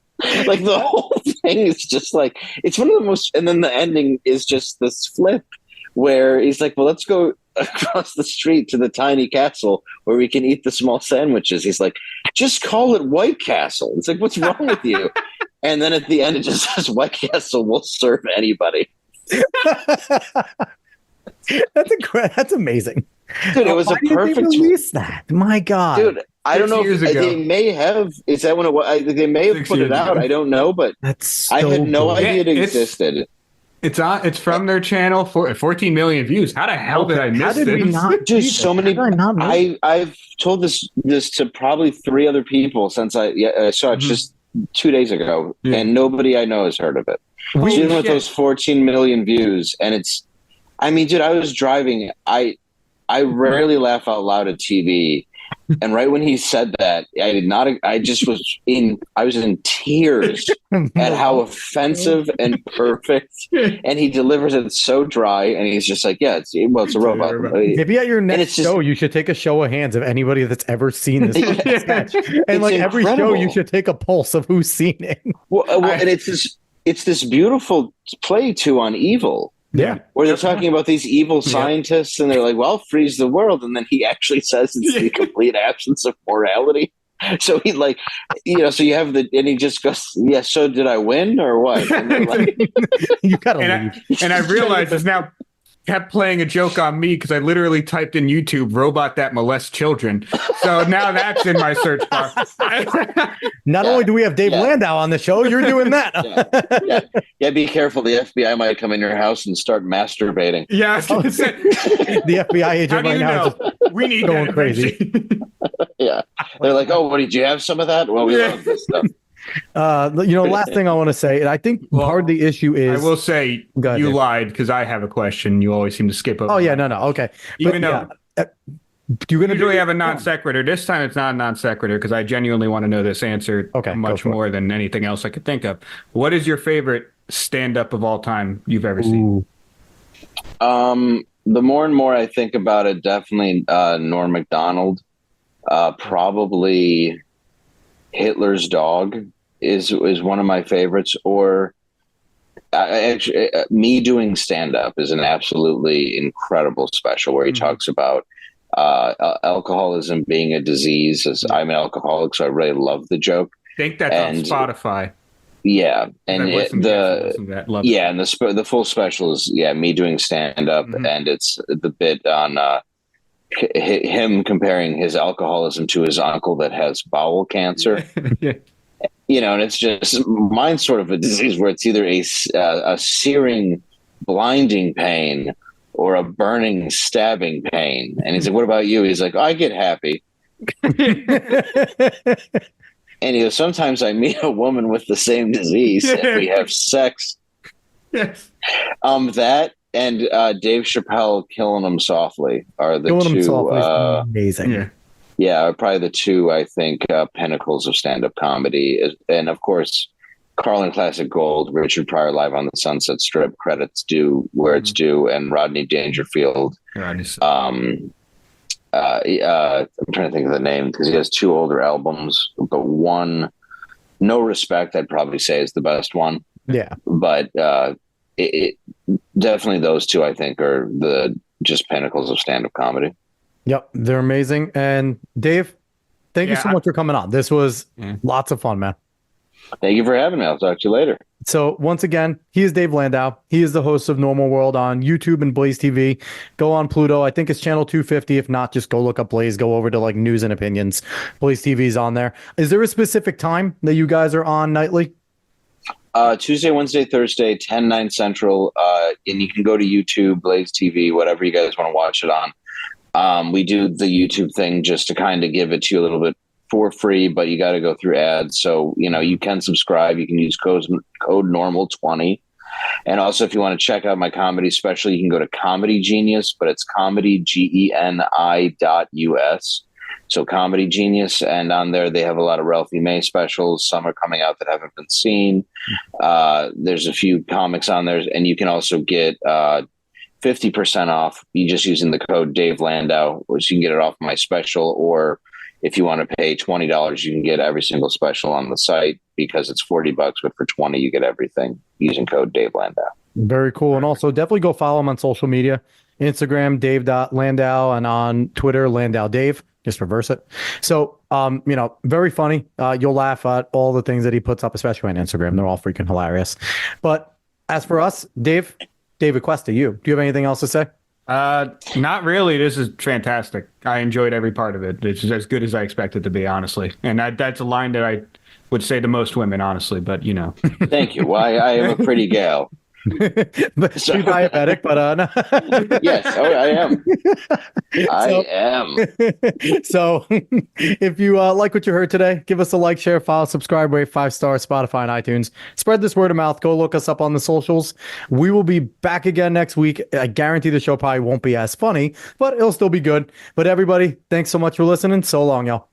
Like the whole thing is just like, it's one of the most, and then the ending is just this flip where he's like, "Well, let's go across the street to the tiny castle where we can eat the small sandwiches." He's like, "Just call it White Castle." It's like, "What's wrong with you?" And then at the end, it just says, "White Castle will serve anybody." That's amazing. Dude, it was a perfect release that. My God. Dude, I don't know. They may have. Is that when they may have put it out? I don't know, but I had no idea it existed. It's from their channel for 14 million views. How the hell did I miss this? Just so many. I've told this to probably 3 other people since I saw it. Just 2 days ago, Yeah. and nobody I know has heard of it. Even with those 14 million views, and it's, I mean, dude, I was driving. I rarely laugh out loud at TV, and right when he said that, I did not. I just was in. I was in tears at how offensive and perfect, and he delivers it so dry, and he's just like, "Yeah, it's a robot." Maybe at your next just, show, you should take a show of hands of anybody that's ever seen this sketch, and like every show, you should take a pulse of who's seen it. And it's this beautiful play too on evil. Yeah. Where they're talking about these evil scientists and they're like, well, freeze the world. And then he actually says it's the complete absence of morality. So he like, so you have and he just goes, yeah, so did I win or what? And like, you gotta leave. And I realized it's now kept playing a joke on me because I literally typed in YouTube robot that molests children. So now that's in my search bar. Not only do we have Dave Landau on the show, you're doing that. Yeah, be careful. The FBI might come in your house and start masturbating. Yeah. The FBI agent right now we need going crazy. Yeah. They're like, oh, what did you have some of that? Well, we love this stuff. Last thing I want to say, and I think part of the issue is, I will say you lied because I have a question. You always seem to skip over. Oh yeah, no, okay. Even though you're gonna usually have a non sequitur. This time it's not a non sequitur because I genuinely want to know this answer much more than anything else I could think of. What is your favorite stand up of all time you've ever seen? The more and more I think about it, definitely Norm Macdonald. Probably Hitler's Dog is one of my favorites, or actually, me doing stand up is an absolutely incredible special where he talks about alcoholism being a disease. As I'm an alcoholic, so I really love the joke. I think that's on Spotify. Yeah, and the full special is me doing stand up, and it's the bit on him comparing his alcoholism to his uncle that has bowel cancer. And it's just, mine's sort of a disease where it's either a searing, blinding pain or a burning, stabbing pain. And he's like, what about you? He's like, I get happy. And he goes, sometimes I meet a woman with the same disease and we have sex. Yes. That and Dave Chappelle Killing Him Softly are the Killing two. Him Softly is amazing. Yeah, probably the two, I think, pinnacles of stand-up comedy. And, of course, Carlin Classic Gold, Richard Pryor Live on the Sunset Strip, credits due where it's due, and Rodney Dangerfield. I'm trying to think of the name because he has two older albums, but one, No Respect, I'd probably say is the best one. Yeah. But it definitely those two, I think, are the just pinnacles of stand-up comedy. Yep, they're amazing. And Dave, thank you so much for coming on. This was lots of fun, man. Thank you for having me. I'll talk to you later. So once again, he is Dave Landau. He is the host of Normal World on YouTube and BlazeTV. Go on Pluto. I think it's channel 250. If not, just go look up Blaze. Go over to like news and opinions. BlazeTV is on there. Is there a specific time that you guys are on nightly? Tuesday, Wednesday, Thursday, 10, 9 Central. And you can go to YouTube, BlazeTV, whatever you guys want to watch it on. We do the YouTube thing just to kind of give it to you a little bit for free, but you got to go through ads. So, you can subscribe. You can use code normal20. And also, if you want to check out my comedy special, you can go to Comedy Genius, but it's comedygeni.us. So Comedy Genius. And on there, they have a lot of Ralphie May specials. Some are coming out that haven't been seen. There's a few comics on there. And you can also get 50% off. You just using the code Dave Landau, which you can get it off my special, or if you want to pay $20, you can get every single special on the site because it's $40, but for $20, you get everything using code Dave Landau. Very cool. And also definitely go follow him on social media, Instagram, Dave.Landau, and on Twitter, Landau Dave, just reverse it. So, very funny. You'll laugh at all the things that he puts up, especially on Instagram. They're all freaking hilarious. But as for us, David Cuesta, do you have anything else to say? Not really. This is fantastic. I enjoyed every part of it. It's as good as I expected to be, honestly. And that's a line that I would say to most women, honestly, but Thank you. Well, I am a pretty gal. But So- you're diabetic, but no. Yes, oh, I am. I So- am. So if you like what you heard today, give us a like, share, follow, subscribe, rate 5 stars, Spotify and iTunes. Spread this word of mouth. Go look us up on the socials. We will be back again next week. I guarantee the show probably won't be as funny, but it'll still be good. But everybody, thanks so much for listening. So long, y'all.